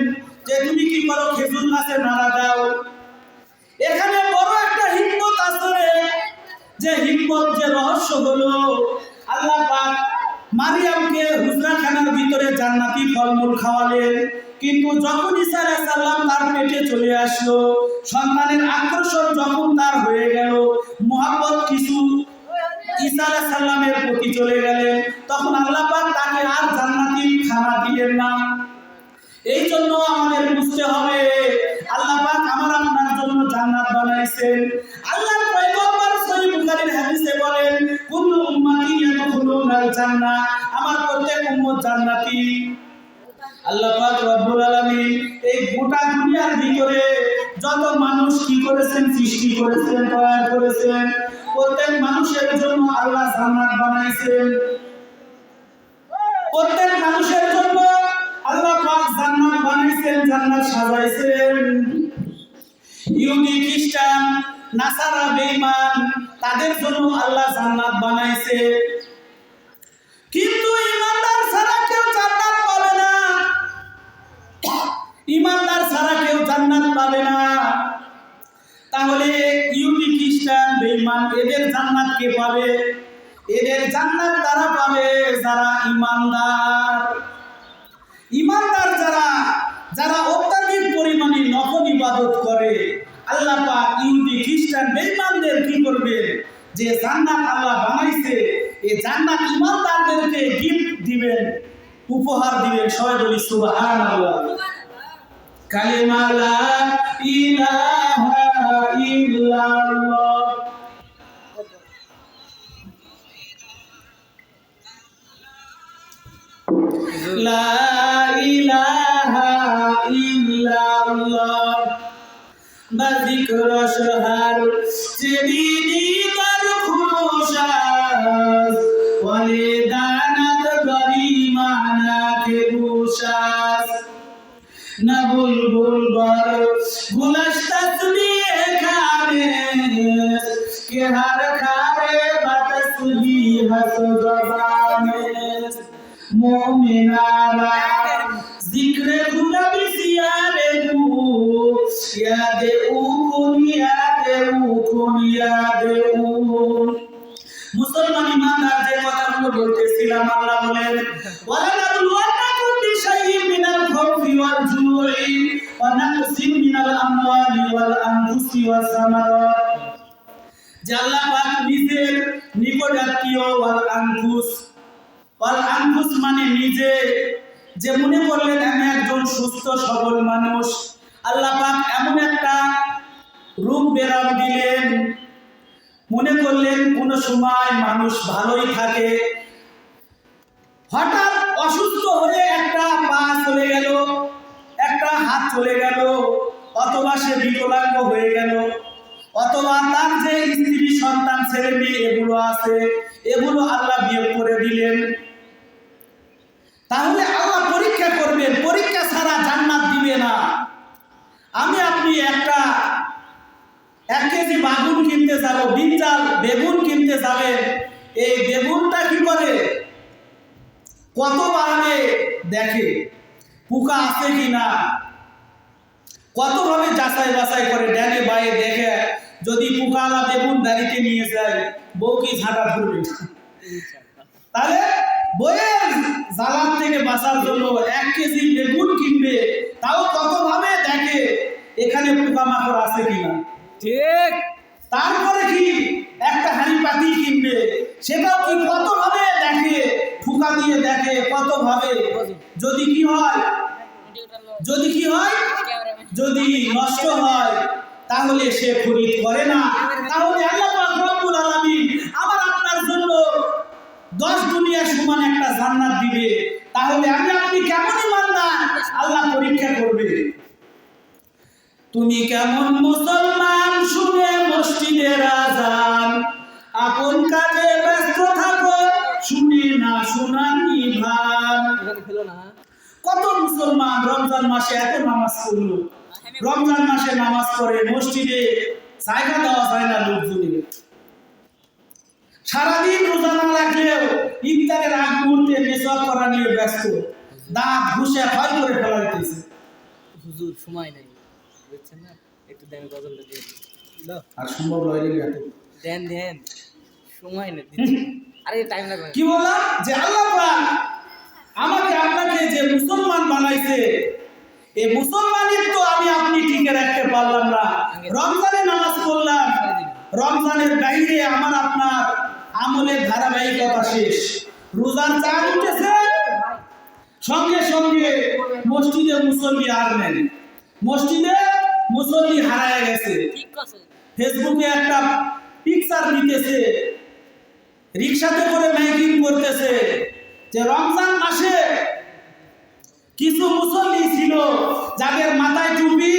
যে তুমি কি করো, খেজুর গাছে নাড়া দাও। এখানে বড় একটা হিকমত আছে, যে হিকমত, যে রহস্য হলো আল্লাহ পাক মারিয়ামকে হুজরাখানার ভিতরে জান্নাতি ফলমূল খাওয়ালেন, কিন্তু যখন ঈসা আলাইহিস সালাম তার পেটে চলে আসলো, সন্তানের আকর্ষণ যখন তার হয়ে গেল, মুহাব্বত কিছু ঈসা আলাইহিস সালামের প্রতি চলে গেলেন, তখন আল্লাহ পাক তাকে আর জান্নাতি খানা দিলেন না। এই জন্য আমাদের বুঝতে হবে, আল্লাহ পাক আমার আপনার জন্য জান্নাত বানাইছেন। আল্লাহর পয়গম্বর সহিহ বুখারীর হাদিসে বলেন, কুল্লু উম্মতি ইয়াদখুলুনাল জান্নাহ, আমার প্রত্যেক উম্মত জান্নাতি। আল্লাহ পাক রব্বুল আলামিন এই গোটা দুনিয়ার ভিতরে যত মানুষ কি করেছেন, সৃষ্টি করেছেন, তৈরি করেছেন, প্রত্যেক মানুষের জন্য আল্লাহ জান্নাত বানাইছেন। প্রত্যেক মানুষের জন্য আল্লাহ পাক জান্নাত বানাইছেন, জান্নাত সাজাইছেন। ইহুদি, খ্রিস্টান, নাসারা, বেঈমান, তাদের জন্য আল্লাহ জান্নাত বানাইছে। কিন্তু ঈমানদার ছাড়া কেউ জান্নাত পাবে না। ঈমানদার ছাড়া কেউ জান্নাত পাবে না। তাহলে ইহুদি, খ্রিস্টান, বেঈমান এদের জান্নাত কে পাবে? এদের জান্নাত তারা পাবে যারা ঈমানদার। ঈমানদার যারা, যারা অত্যাধিক পরিমাণে নফল ইবাদত করে, আল্লাহ পাক ইহুদি, খ্রিস্টান, বেঈমানদের কি করবে, যে জান্নাত আল্লাহ বানাইছে, এই জান্নাত ঈমানদারদেরকে গিফট দিবেন, উপহার দিবেন। সবাই বলি সুবহানাল্লাহ। কালিমা লা ইলাহা ইল্লাল্লাহ। লা ইলাহা ইল্লাল্লাহ বা যিকর শহর চিবিনি তার খুশাস ওয়ালে দানাত গরিমানা কে বুশাস না বুলবুল বর গুলাশ তসবিহ খানে কে হর খারে বাতসবি হস জবানে মোমিনারা জিক্রে খুদা বিসিয়ারে দু ইয়াদে উকুন ইয়াদে উকুন ইয়াদে উকুন। মুসলমান ইমানদার যে কথাগুলো বলতেছিলাম, আল্লাহ বলেন, ওয়ালা নাবলুওয়ান্নাকুম বিশাইইন মিনাল খাউফি ওয়াল জুই ওয়া নাকসিন মিনাল আমওয়ালি ওয়াল আনফুসি ওয়াস সামারাত। যে আল্লাহ পাক নিজের নিকটাত্মীয়, ওয়াল আনফুস, ওয়াল আনফুস মানে নিজে, যে মনে করলেন আমি একজন সুস্থ সবল মানুষ, আল্লাহ পাক এমন একটা রূপ বেরাম দিলেন, মনে করলেন কোন সময় মানুষ ভালোই থাকে, হঠাৎ অসুস্থ হয়ে একটা পা চলে গেল, একটা হাত চলে গেল, অথবা সে বিকলাঙ্গ হয়ে গেল, অথবা তার যে স্ত্রী, সন্তান, ছেলে মেয়ে এগুলো আছে, এগুলো আল্লাহ বিয়োগ করে দিলেন। তাহলে আল্লাহ পরীক্ষা করবেন, পরীক্ষা ছাড়া জান্নাত দিবে না। আমি আপনি একটা 1 কেজি বাগুন কিনতে যাব, বিঞ্জাল বেগুন কিনতে যাবে, এই বেগুনটা কি করে, কত বাড়াবে দেখে, পোকা আছে কিনা, কতভাবে যাচাই বাছাই করে ডানে বায়ে দেখে, যদি পোকালা বেগুন দাঁড়িতে নিয়ে যায় বউ কি ঝাঁটা ধরবে? তাহলে বইয়ের জ্বালার থেকে বাঁচার জন্য 1 কেজি বেগুন কিনবে, তাও কতভাবে দেখে এখানে পোকামাকড় আছে কিনা। ঠিক। তারপরে কি একটা হাঁড়ি পাতি কিনবে, সেটাও কি কতভাবে দেখে, ঠুকা দিয়ে দেখে কতভাবে। যদি কি হয়, যদি কি হয়, যদি নষ্ট হয় তাহলে সে খরিদ করে না। তাহলে আল্লাহ পাক রব্বুল আলামিন আমার আপনার জন্য 10 দুনিয়ার সমান একটা জান্নাত দিবে। তাহলে আমি আপনি কেমন ইমানদার আল্লাহ পরীক্ষা করবে। তুমি কেমন মুসলমান শুনে মসজিদের আযান, আপন কাজে ব্যস্ত থাকো শুনে না শুনানি ভান। কত মুসলমান রমজান মাসে এত নামাজ পড়লো, রমজান মাসে নামাজ পড়ে মসজিদে জায়গা দেওয়া যায় না লোকজনের। সারাদিন রোজা না রাখলেও ইফতারের আগ মুহূর্তে মেসওয়াক করা নিয়ে ব্যস্ত, দাঁত ঘুষে ক্ষয় করে ফেলা হইতেছে। হুজুর সময় নাই, বুঝছেন না? একটু দেন গজলটা দিয়ে দাও। আর সম্ভব নয় রে এত। দেন দেন, সময় নেই। আরে টাইম লাগবে। কি বললাম যে আল্লাহ পাক আমাকে আপনাকে যে মুসলমান বানাইছে, এই মুসলমানের তো আমি আপনি টিকে রাখতে পারলাম না। রমজানে নামাজ পড়লাম, রমজানের বাইরে আমার আপনার আমলের ধারাবাহিকতা শেষ। রোজার চাঁদ উঠেছে, সঙ্গে সঙ্গে মসজিদে মুসল্লি আর নেই, মসজিদে মুসল্লি হারায় গেছে। ঠিক আছে। ফেসবুকে একটা পিকচার দিতেছে, রিকশাতে করে মাইকিং করতেছে যে রমজান মাসে কিছু মুসল্লি ছিল যাদের মাথায় টুপি,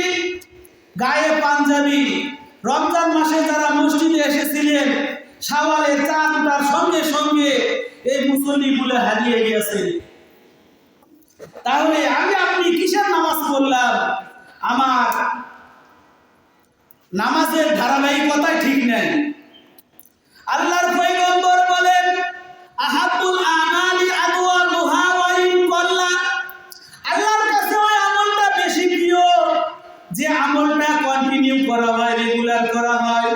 গায়ে পাঞ্জাবি, রমজান মাসে যারা মসজিদে এসেছিলেন শাওয়ালের চাঁদ ওঠার সঙ্গে সঙ্গে এই মুসল্লিগুলো হারিয়ে গেছে। তাহলে আমি আপনি কিসের নামাজ পড়লাম? আমার নামাজের ধারাবাহিকতাই ঠিক নেই। আল্লাহর পয়গম্বর বলেন, আহাবুল আমালি আদওয়ামুহা ওয়া ইন কাল্লা। আল্লাহর কাছে ওই আমলটা বেশি প্রিয় যে আমলটা কন্টিনিউ করা হয়, রেগুলার করা হয়।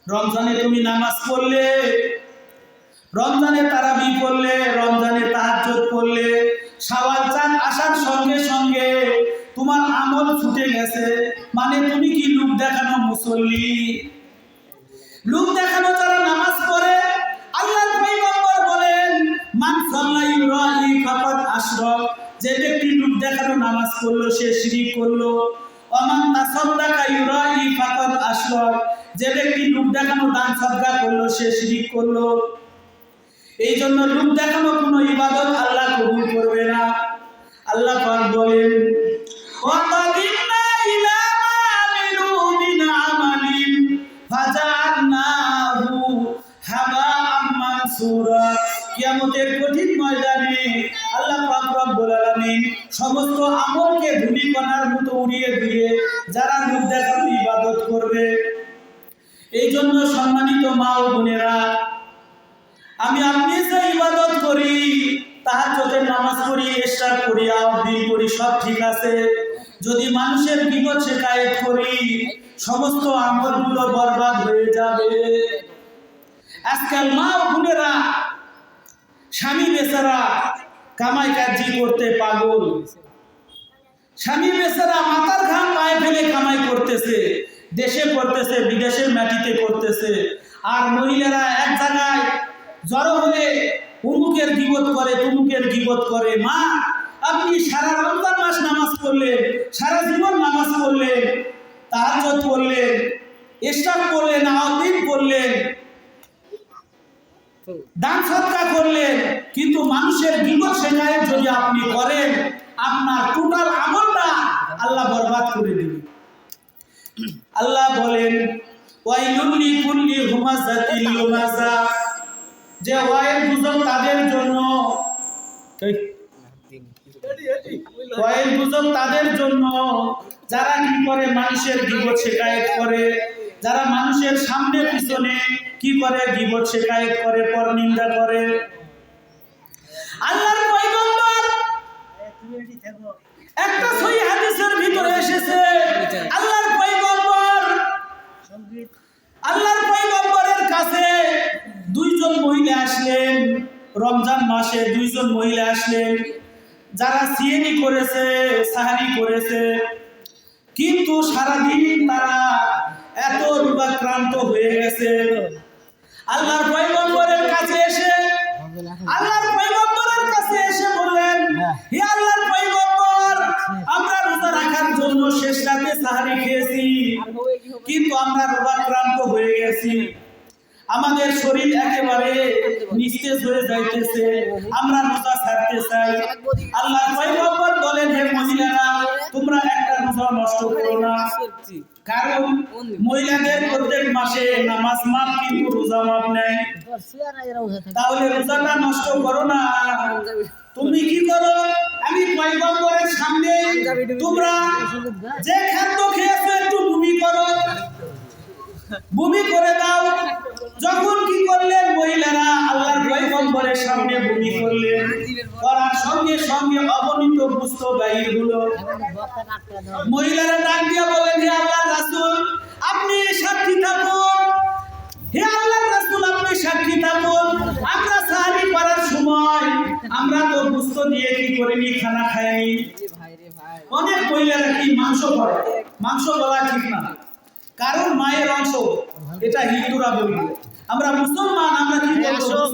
রমজানে তুমি নামাজ পড়লে, রমজানে তারাবি পড়লে, রমজানে তাহাজ্জুদ পড়লে, শাওয়াল চাঁদ আসার সঙ্গে সঙ্গে তোমার আমল ছুটে গেছে, মানে তুমি কি লোক দেখানো মুসল্লি? লোক দেখানো যারা নামাজ পড়ে, আল্লাহর পয়গম্বর বলেন, মান সাল্লা ইউরাহি ফাকাদ আশরাক। যে ব্যক্তি লোক দেখানো নামাজ পড়লো সে শিরক করলো। ওমান তাসাদ্দাকা ইউরাহি ফাকাদ আশরাক। যে ব্যক্তি লোক দেখানো দান সদকা করলো সে শিরক করলো। এই জন্য লোক দেখানো কোনো ইবাদত আল্লাহ কবুল করবে না। আল্লাহ পাক বলেন, ওয়াকাদিমনা ইলা মা আমিলু মিন আমালিন ফাজাআলনাহু হাবাআম মানসুরা। কিয়ামতের কঠিন ময়দানে আল্লাহ পাক রব্বুল আলামিন সমস্ত আমলকে ধূলিকণার মতো উড়িয়ে দিয়ে যারা লোক দেখানো ইবাদত করবে। এই জন্য সম্মানিত মা ও বোনেরা, আমি আপনি যে ইবাদত করি, তাহাজ্জুদের নামাজ পড়ি, ইশরাক করি, আউযবিল করি, সব ঠিক আছে। যদি মানুষের বিপদ শিকায়েত করি, সমস্ত আমলগুলো বরবাদ হয়ে যাবে। আজকাল মা ও বোনেরা, স্বামী বেচারা কামাই কাজি করতে পাগল, স্বামী বেচারা মাথার ঘাম পায়ে ফেলে কামাই করতেছে, দেশে করতেছে, বিদেশের মাটিতে করতেছে, আর মহিলারা এক জায়গায় জড়ো হয়ে উমুকের গীবত করে, তুমুকের গীবত করে। মা, আপনি সারা রমজান মাস নামাজ পড়লেন, সারা জীবন নামাজ পড়লেন, তাহাজ্জুদ পড়লেন, ইশরাক করলেন, আউযবিল করলেন, দান সদকা করলেন, কিন্তু মানুষের গীবত শিকায়েত যদি আপনি করেন, আপনার টোটাল আমলটা আল্লাহ বরবাদ করে দিবেন। আল্লাহ বলেন, ওয়াইলুল লিকুল্লি হুমাযাতিল লুমাযা। যে ওয়াইল গুজব তাদের জন্য, ওয়াইল গুজব তাদের জন্য যারা কি করে, মানুষের গীবত শিকায়েত করে, যারা মানুষের সামনে পিছনে কি করে, গীবত শিকায়েত করে, পরনিন্দা করে। আল্লাহর পয়গম্বর একটা সহিহ হাদিসের ভিতরে এসেছে আল্লাহর পয়গম্বরের কাছে দুইজন মহিলা আসলেন। রমজান মাসে দুইজন মহিলা আসলেন যারা সিয়ারি করেছে, সাহারি করেছে, কিন্তু সারাদিন তারা এত রোগাক্রান্ত হয়ে গেছে। আল্লাহর পয়গম্বরের কাছে এসে বললেন, হে আল্লাহর পয়গম্বর, আমরা রোজা রাখার জন্য শেষ রাতে সাহারি খেয়েছি, কিন্তু আমরা রোগাক্রান্ত হয়ে গেছি, আমাদের শরীর একেবারে নিস্তেজ হয়ে যাইতেছে, আমরা রোজা ছাড়তে চাই। আল্লাহর পয়গম্বর বলেন, হে মহিলারা, তোমরা একটা রোজা নষ্ট করো না, কারণ মহিলাদের প্রত্যেক মাসে নামাজ মাপ কিন্তু রোজা মাপ নেয়, তাহলে রোজাটা নষ্ট করো না। তুমি কি করো, আমি পয়গম্বরের সামনে তোমরা যে খাদ্য খেয়েছো একটু বমি করো, বমি করে দাও। যখন কি করলেন মহিলারা আল্লাহর পয়গম্বরের সামনে বমি করলেন, করার সঙ্গে সঙ্গে অগণিত গোশত বাইর হলো। মহিলারা ডাক দিয়ে বলেন, হে আল্লাহর রাসূল, আপনি সাক্ষী থাকুন, হে আল্লাহর রাসূল, আপনি সাক্ষী থাকুন, আমরা সাহারি করার সময় আমরা তো গোশত দিয়ে কি করিনি, খানা খাইনি। অনেক মহিলারা কি মাংস করে, মাংস বলা ঠিক না, কারণ মায়ের অংশ, এটা হিন্দুরা বলবে, আমরা মুসলমান, আমরা কি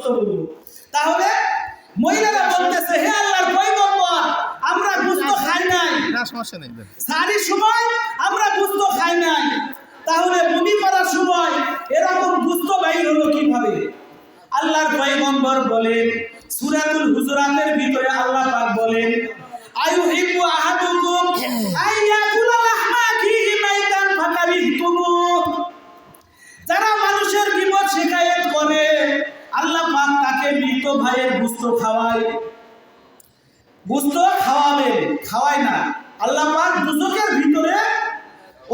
বলবো, তাহলে মহিলারা বলতেছে, হে আল্লাহর পয়গম্বর, আমরা গোশত খাই নাই, সাহারির সময় আমরা গোশত খাই নাই, তাহলে বমি করার সময় এরকম গোশত বাইর হলো কিভাবে? আল্লাহর পয়গম্বর বলেন, সূরাতুল হুজুরাতের ভিতরে আল্লাহ পাক বলেন, আয়ুহিব্বু আহাদুকুম আইয়াকুলা লাহমা আখিহি মাইতান ফাকারিহতুমু। যারা মানুষের গীবত শিকায়ত করে, আল্লাহ পাক তাকে মৃত ভাইয়ের গোশত খাওয়ায়, গোশত খাওয়াবে, খাওয়ায় না। আল্লাহ পাক দুজকের ভিতরে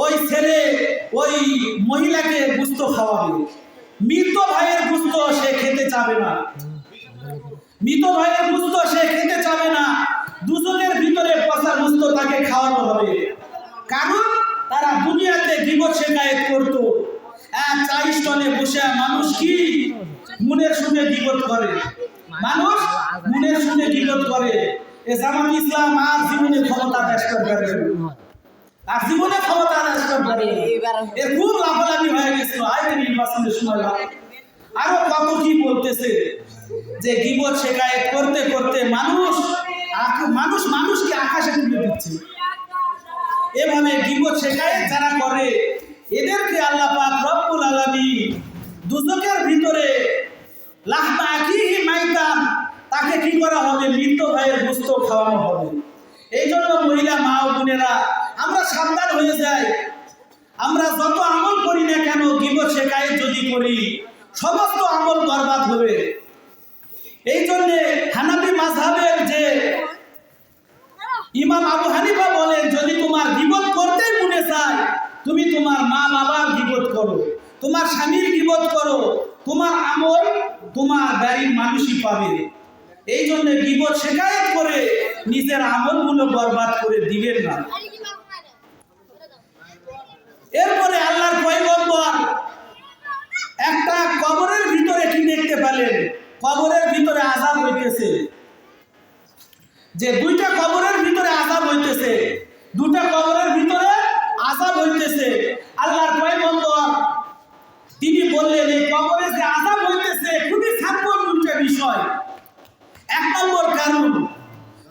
ওই ছেলে ওই মহিলাকে গোশত খাওয়াবে, মৃত ভাইয়ের গোশত সে খেতে চাবে না, মৃত ভাইয়ের গোশত সে খেতে চাবে না, দুজনের ভিতরে পচা গোশত তাকে খাওয়ানো হবে, কারণ তারা দুনিয়াতে গীবত শিকায়ত করতো। চা স্টলে বসে মানুষ কি মনের শুনে গীবত করে, মানুষ মনের শুনে গীবত করে। এ জামাত ইসলাম আর জীবনে ক্ষমতা দেশ করবে, আর জীবনে ক্ষমতা দেশ করবে, এর খুব লাফালাফি হয়ে গেছিল আইন নির্বাচনের সময়। আরো কত কি বলতেছে যে গীবত শিকায়ত করতে করতে মানুষকে আকাশে তুলে দিচ্ছে। এভাবে গীবত শিকায়ত যারা করে এদেরকে আল্লাহ পাক রব্বুল আলামিন দুজকের ভিতরে লাহমা আখিহি মাইতান, তাকে কি করা হবে, মৃত ভাইয়ের গোশত খাওয়ানো হবে। এই জন্য মহিলা মা ও বোনেরা, আমরা সাবধান হয়ে যাই, আমরা যত আমল করি না কেন, গীবত শিকায়ত যদি করি সমস্ত আমল বরবাদ হবে। এই জন্য হানাফি মাযহাবের যে ইমাম আবু হানিফা বলেন, যদি তোমার গীবত করতেই মনে চায়, তুমি তোমার মা বাবার গীবত করো, তোমার স্বামীর গীবত করো, তোমার আমল তোমার বাড়ির মানুষই পাবে। এই জন্য গীবত শিকায়ত করে নিজের আমলগুলো বরবাদ করে দিবেন না। এরপরে আল্লাহর পয়গম্বর একটা কবরের ভিতরে কি দেখতে পেলেন, কবরের ভিতরে আযাব হইতেছে, যে দুইটা কবরের ভিতরে আযাব হইতেছে, দুটা কবরের ভিতরে আযাব হইতেছে। আল্লাহর পয়গম্বর তিনি বললেন, এই কবরে যে আযাব হইতেছে খুবই সাম্যমূলক বিষয়। এক নম্বর কারণ,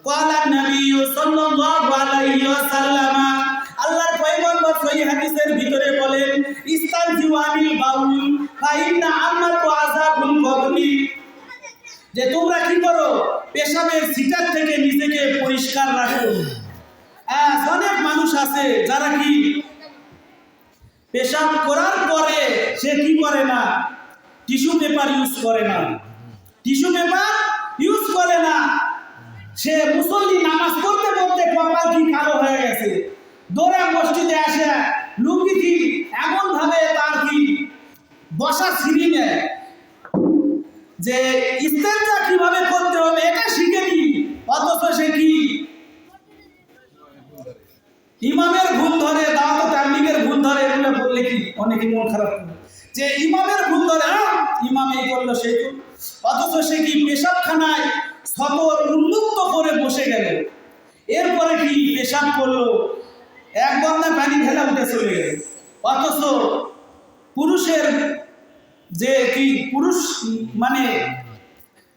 ক্বালা নবী সাল্লাল্লাহু আলাইহি ওয়াসাল্লাম, আল্লাহর পয়গম্বর সহিহ হাদিসের ভিতরে বলেন, ইস্তানজিউ আনিল বাউল ফাইন্না আমাতু আযাবুল কবরি, যে তোমরা কি করো, পেশাবের সিটার থেকে নিজেকে পরিষ্কার রাখো। অনেক মানুষ আছে যারা কি পেশাব করার পরে সে কি করে না, টিস্যু পেপার ইউজ করে না, টিস্যু পেপার ইউজ করে না, সে মুসল্লি নামাজ পড়তে পড়তে কপাল কি কালো হয়ে গেছে, দৌড়ে মসজিদে আসে, লুঙ্গি কি এমন ভাবে তার কি বসার সিঁড়ি নেয়, যে ইস্তেঞ্জা কিভাবে করতে হবে এটা শিখেনি, অথচ সে কি ইমামের ভুল ধরে, দাওয়াত তাবলীগের ভুল ধরে, এগুলো বললে কি অনেকে মন খারাপ করে যে ইমামের ভুল ধরে, ইমাম এই করলো সেই করলো, অথচ সে কি পেশাবখানায় সতর উন্মুক্ত করে বসে গেল, এরপরে কি পেশাব করলো, এক বন্যা পানি ঢেলা উঠে চলে গেল। অথচ পুরুষের যে কি পুরুষ মানে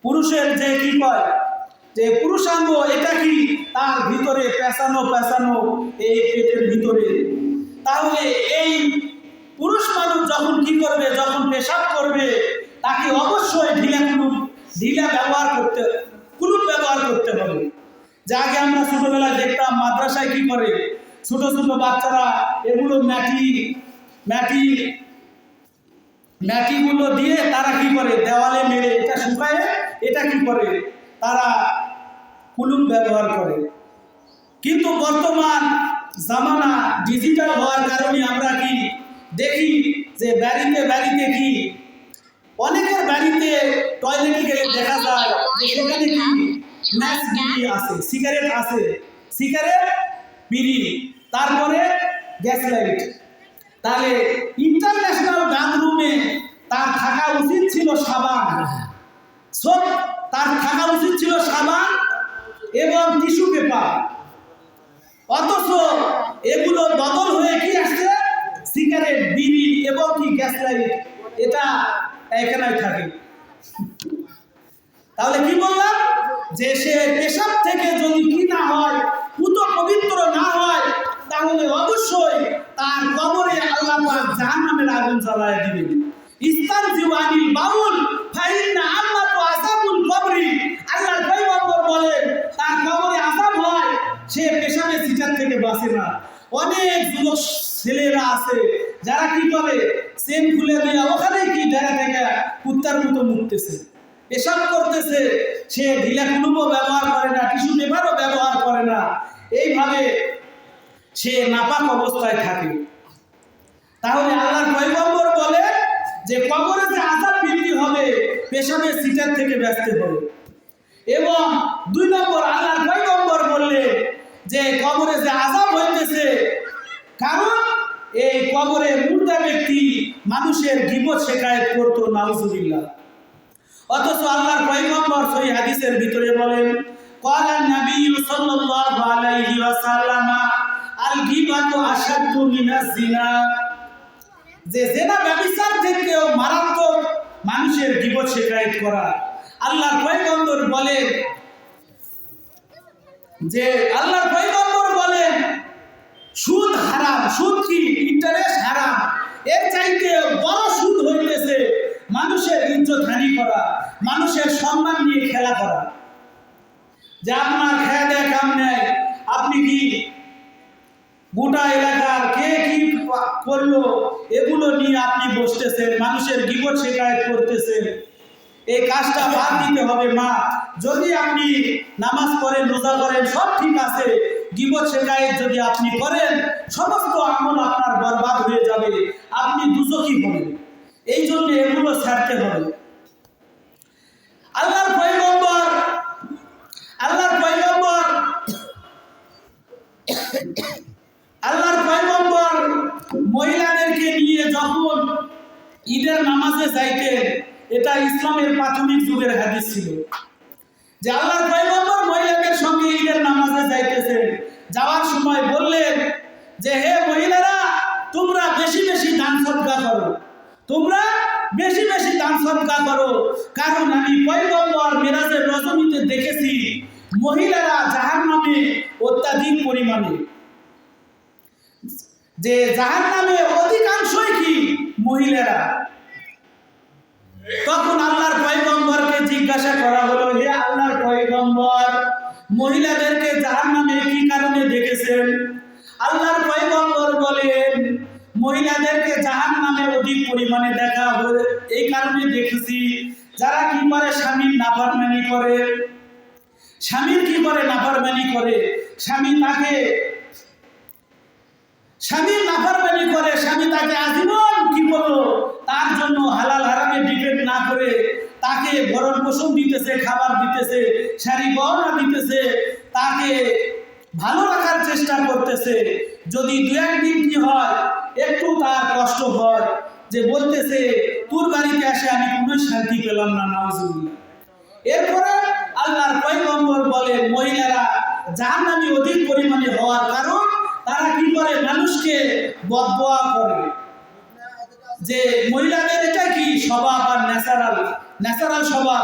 পুরুষের যে কি কয় যে পুরুষাঙ্গ, এটা কি তার ভিতরে পেঁচানো পেঁচানো এই পেটের ভিতরে। তাহলে এই পুরুষ মানুষ যখন কি করবে, যখন পেশাব করবে, তাকে অবশ্যই ঢিলা ব্যবহার করতে কুলুপ ব্যবহার করতে হবে। যে আগে আমরা ছোটবেলায় দেখতাম মাদ্রাসায় কি করে, ছোট ছোট বাচ্চারা এগুলো ম্যাটিগুলো দিয়ে তারা কি করে দেওয়ালে মেরে এটা শুকায়, এটা কি করে তারা কুলুপ ব্যবহার করে। কিন্তু বর্তমান জামানা ডিজিটাল হওয়ার কারণে আমরা কি দেখি যে বাড়িতে কি অনেকের বাড়িতে টয়লেটে গেলে দেখা যায় যে সেখানে কি ম্যাচ বিড়ি আছে, সিগারেট বিড়ি, তারপরে গ্যাস লাইট। তাহলে ইন্টারন্যাশনাল বাথরুমে তার থাকা উচিত ছিল সাবান এবং টিস্যু পেপার, অথচ এগুলো বদল হয়ে কি আসছে, সিগারেট বিড়ি এবং কি গ্যাস লাইট, এটা এখানে থাকে। তাহলে কি বললাম যে সে পেশাব থেকে যদি কি না হয়, পুত পবিত্র না হয়, তাহলে অবশ্যই তার কবরে আল্লাহ পাক জাহান্নামের আগুন জ্বালায় দিবেন। ইস্তানজিওয়ানিল বাউল ফাইন্না আম্মাতু আযাবুল কবরি, আল্লাহর পয়গম্বর বলেন তার কবরে আযাব হয়, সে পেশাবের সিটার থেকে বাঁচে না। অনেক যুবক ছেলেরা আছে যারা কি করে চেন খুলে দিয়ে ওখানে কি জায়গা থেকে কুত্তার মতো মুততেছে, পেশাব করতেছে, সে ঢিলা কুলুপও ব্যবহার করে না, টিস্যু পেপারও ব্যবহার করে না, এইভাবে সে নাপাক অবস্থায় থাকে। তাহলে আল্লাহর পয়গম্বর বলে যে কবরে যে আযাব বৃদ্ধি হবে, পেশাবের সিটার থেকে বাঁচতে হবে। এবং 2 নম্বর আল্লাহর পয়গম্বর বললে যে কবরে যে আযাব হইতেছে, কারণ এই কবরে মুর্দা ব্যক্তি মানুষের গীবত শিকায়ত করতো, নাউজুবিল্লাহ। অথচ আল্লাহর পয়গম্বর সহিহ হাদিসের ভিতরে বলেন, ক্বালান নবী সাল্লাল্লাহু আলাইহি ওয়াসাল্লাম আল গীবাতু আশাদ্দু মিনাজ জিনা, যে জিনা ব্যভিচার থেকেও মারাত্মক মানুষের গীবত শিকায়ত করা। আল্লাহর পয়গম্বর বলেন সুদ হারাম, সুদ কি ইন্টারেস্ট হারাম, এর চাইতে বড় সুদ হইতেছে মানুষের ইজ্জত হানি করা, মানুষের সম্মান নিয়ে খেলা করা। যে আপনার খেয়া দেয় কাম নেয়, আপনি কি গোটা এলাকার কে কি করলো এগুলো নিয়ে আপনি বসতেছেন, মানুষের গীবত শিকায়ত করতেছেন। এই কাজটা বাদ দিতে হবে। মা, যদি আপনি নামাজ পড়েন, রোজা করেন, সব ঠিক আছে, গীবত শিকায়ত যদি আপনি করেন, সমস্ত আমল আপনার বরবাদ হয়ে যাবে, আপনি দুজখী হবেন। এই জন্য এগুলো ছাড়তে হবে। আল্লাহর পয়গম্বর মহিলাদেরকে নিয়ে যখন ঈদের নামাজে যাইতেন, এটা ইসলামের প্রাথমিক যুগের হাদিস ছিল যে আল্লাহর পয়গম্বর মহিলাদের সঙ্গে ঈদের নামাজে যাইতেছেন, যাওয়ার সময় বললেন যে হে মহিলারা, তোমরা বেশি বেশি দান সদকা করো, কারণ আমি পয়গম্বর মেরাজের রজনীতে দেখেছি মহিলারা জাহান্নামে অত্যাধিক পরিমাণে, যে জাহান্নামে অধিকাংশই কি মহিলারা। তখন আল্লাহর পয়গম্বরকে জিজ্ঞাসা করা হলো, হে আল্লাহর পয়গম্বর, মহিলাদেরকে জাহান্নামে কি কারণে দেখেছেন? আল্লাহর পয়গম্বর বলেন, মহিলাদেরকে জাহান্নামে অধিক পরিমাণে দেখা হলো এই কারণে দেখেছি, যারা কি করে স্বামীর নাফরমানি করে। স্বামীর কি করে নাফরমানি করে, স্বামীর নাফরমানি করে, স্বামী তাকে আজীবন কি করলো, তার জন্য হালাল হারামে ডিপেন্ড না করে তাকে ভরণ পোষণ দিতেছে, খাবার দিতেছে, শাড়ি গহনা দিতেছে, তাকে ভালো রাখার চেষ্টা করতেছে। যদি দু একদিন কি হয় একটু তার কষ্ট হয়, যে বলতেছে তোর বাড়িতে এসে আমি কোনো শান্তি পেলাম না, নাউজুবিল্লাহ। এরপরে আল্লাহর পয়গম্বর বলেন মহিলারা জাহান্নামী অধিক পরিমাণে হওয়ার কারণ তারা কি করে, মানুষকে বদদোয়া করে। যে মহিলাদের এটা কি স্বভাব আর ন্যাচারাল স্বভাব,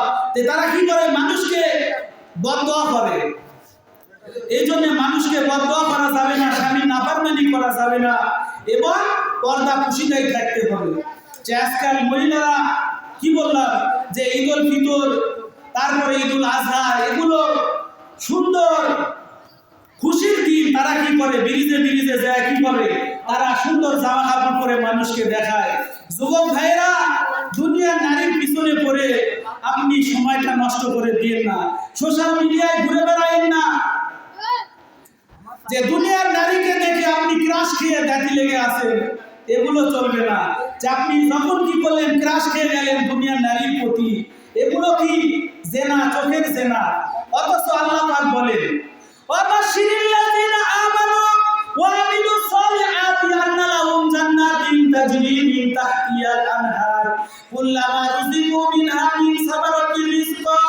তারা কি করে, মানুষকে বদদোয়া করে। এই জন্য মানুষকে বদদোয়া করা যাবে না, স্বামীর নাফরমানি করা যাবে না, এবং পর্দা খুশিদাই থাকতে হবে। যে আজকাল মহিলারা কি বললাম যে ঈদুল ফিতর, তারপরে ঈদুল আজহা, এগুলো সুন্দর খুশির দিন, তারা কি করে ব্রিজে যায়, কি করে তারা সুন্দর জামা কাপড় পরে মানুষকে দেখায়। যুবক ভাইরা, দুনিয়ার নারীর পিছনে পড়ে আপনি সময়টা নষ্ট করে দিন না, সোশ্যাল মিডিয়ায় ঘুরে বেড়ায়েন না। যে দুনিয়ার নারীকে দেখে আপনি ক্রাশ খেয়ে দাঁতি লেগে আছেন, এগুলো চলবে না। যে আপনি যখন কি করলেন, ক্রাশ খেয়ে গেলেন দুনিয়ার নারীর প্রতি, এগুলো কি জেনা, চোখের জেনা। অথচ আল্লাহ পাক বলেন ওয়াবাশশিরিল্লাযিনা আমানু ওয়া আমিলুস সালিহাতি আন্না লাহুম জান্নাতিন তাজরি মিন তাহতিহাল আনহার কুল্লামা রুযিকু মিনহা মিন সামারাতির রিজকা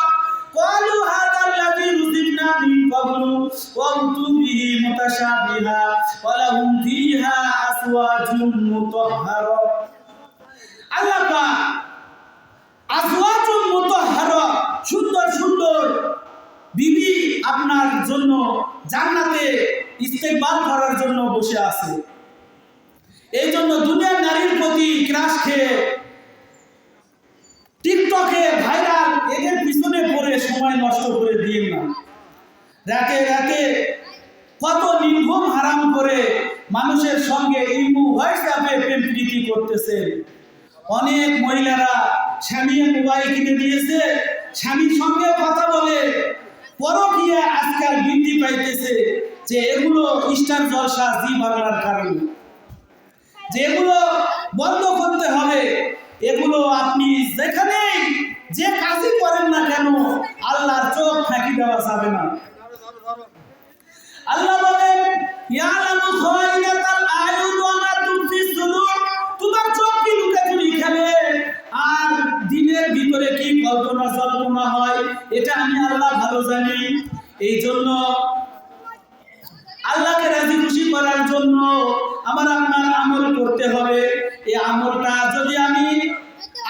ক্বালু হাযাল্লাযী রুযিকনা মিন ক্বাবলু ওয়া উতু বিহি মুতাশাবিহা ওয়া লাহুম ফীহা আসওয়াজুন মুতাহহারা। আল্লাহ পাক আসওয়াজুন মুতাহহারা, সুন্দর সুন্দর বিবি আপনার জন্য জান্নাতে ইস্তেকবাল করার জন্য বসে আছে। এই জন্য দুনিয়ার নারীর প্রতি ক্রাশ খেয়ে টিকটকে ভাইরাল এদের পিছনে পড়ে সময় নষ্ট করে দিন না। রাতে রাতে কত নির্ঘুম হারাম করে মানুষের সঙ্গে ইমো হোয়াটসঅ্যাপে প্রেম প্রীতি করতেছে। অনেক মহিলারা স্বামী মোবাইল কিনে দিয়েছে, স্বামীর সঙ্গে কথা বলে, পরকীয়া আজকাল বৃদ্ধি পাইতেছে। যে এগুলো স্টার জলসা, জি বাংলার কারণে, যেগুলো বন্ধ করতে হবে। এগুলো আপনি যেখানে যে কাজই করেন না কেন, আল্লাহর চোখ ফাঁকি দেওয়া যাবে না। আল্লাহ বলেন ইয়ালামু খায়িনাতাল আয়ুন ওয়া মা তুফিস সুদূর, তোমার চোখ কি লুকাচুরি খেলে আর দিনের ভিতরে কি কল্পনা জল্পনা হয়, এটা আমি আল্লাহ ভালো জানি। এই জন্য আল্লাহকে রাজি খুশি করার জন্য আমার আপনার আমল করতে হবে। এই আমলটা যদি আমি,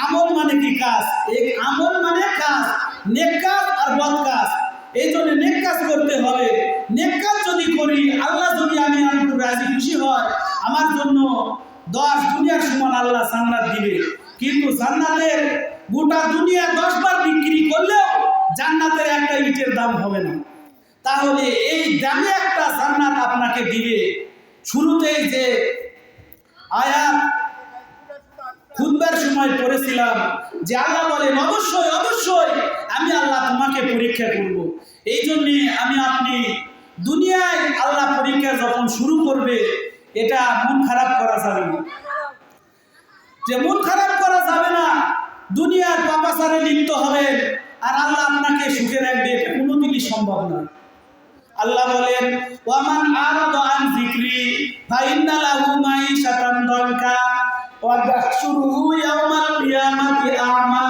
আমল মানে কি কাজ, এই আমল মানে কাজ, নেক কাজ আর বদ কাজ। এই জন্য নেক কাজ করতে হবে। নেক কাজ যদি করি, আল্লাহ যদি আমি রাজি খুশি হয়, আমার জন্য 10 দুনিয়ার সমান আল্লাহ জান্নাত দিবে। কিন্তু জান্নাতের গোটা দুনিয়া 10 বার বিক্রি করলেও জান্নাতের একটা ইটের দাম হবে না। তাহলে এই দামে একটা জান্নাত আপনাকে দিবে। শুরুতেই যে আয়াত খুতবার সময় পড়েছিলাম, যে আল্লাহ বলেন অবশ্যই অবশ্যই আমি আল্লাহ তোমাকে পরীক্ষা করব। এই জন্যে আমি আপনি দুনিয়ায় আল্লাহ পরীক্ষা যখন শুরু করবে, এটা মন খারাপ করা যাবে না। যে মন খারাপ করা যাবে না, দুনিয়ার পাপাচারে লিপ্ত হবে আর আল্লাহ আপনাকে সুখে রাখবে, এটা কোনোদিনই সম্ভব না। আল্লাহ বলেন ওয়ামান আরাদা আন যিকরি ফাইন্না লাহু মাঈশাতান দানকা ওয়া দাহশুরুহু ইয়াওমাল কিয়ামাতি আ'মা।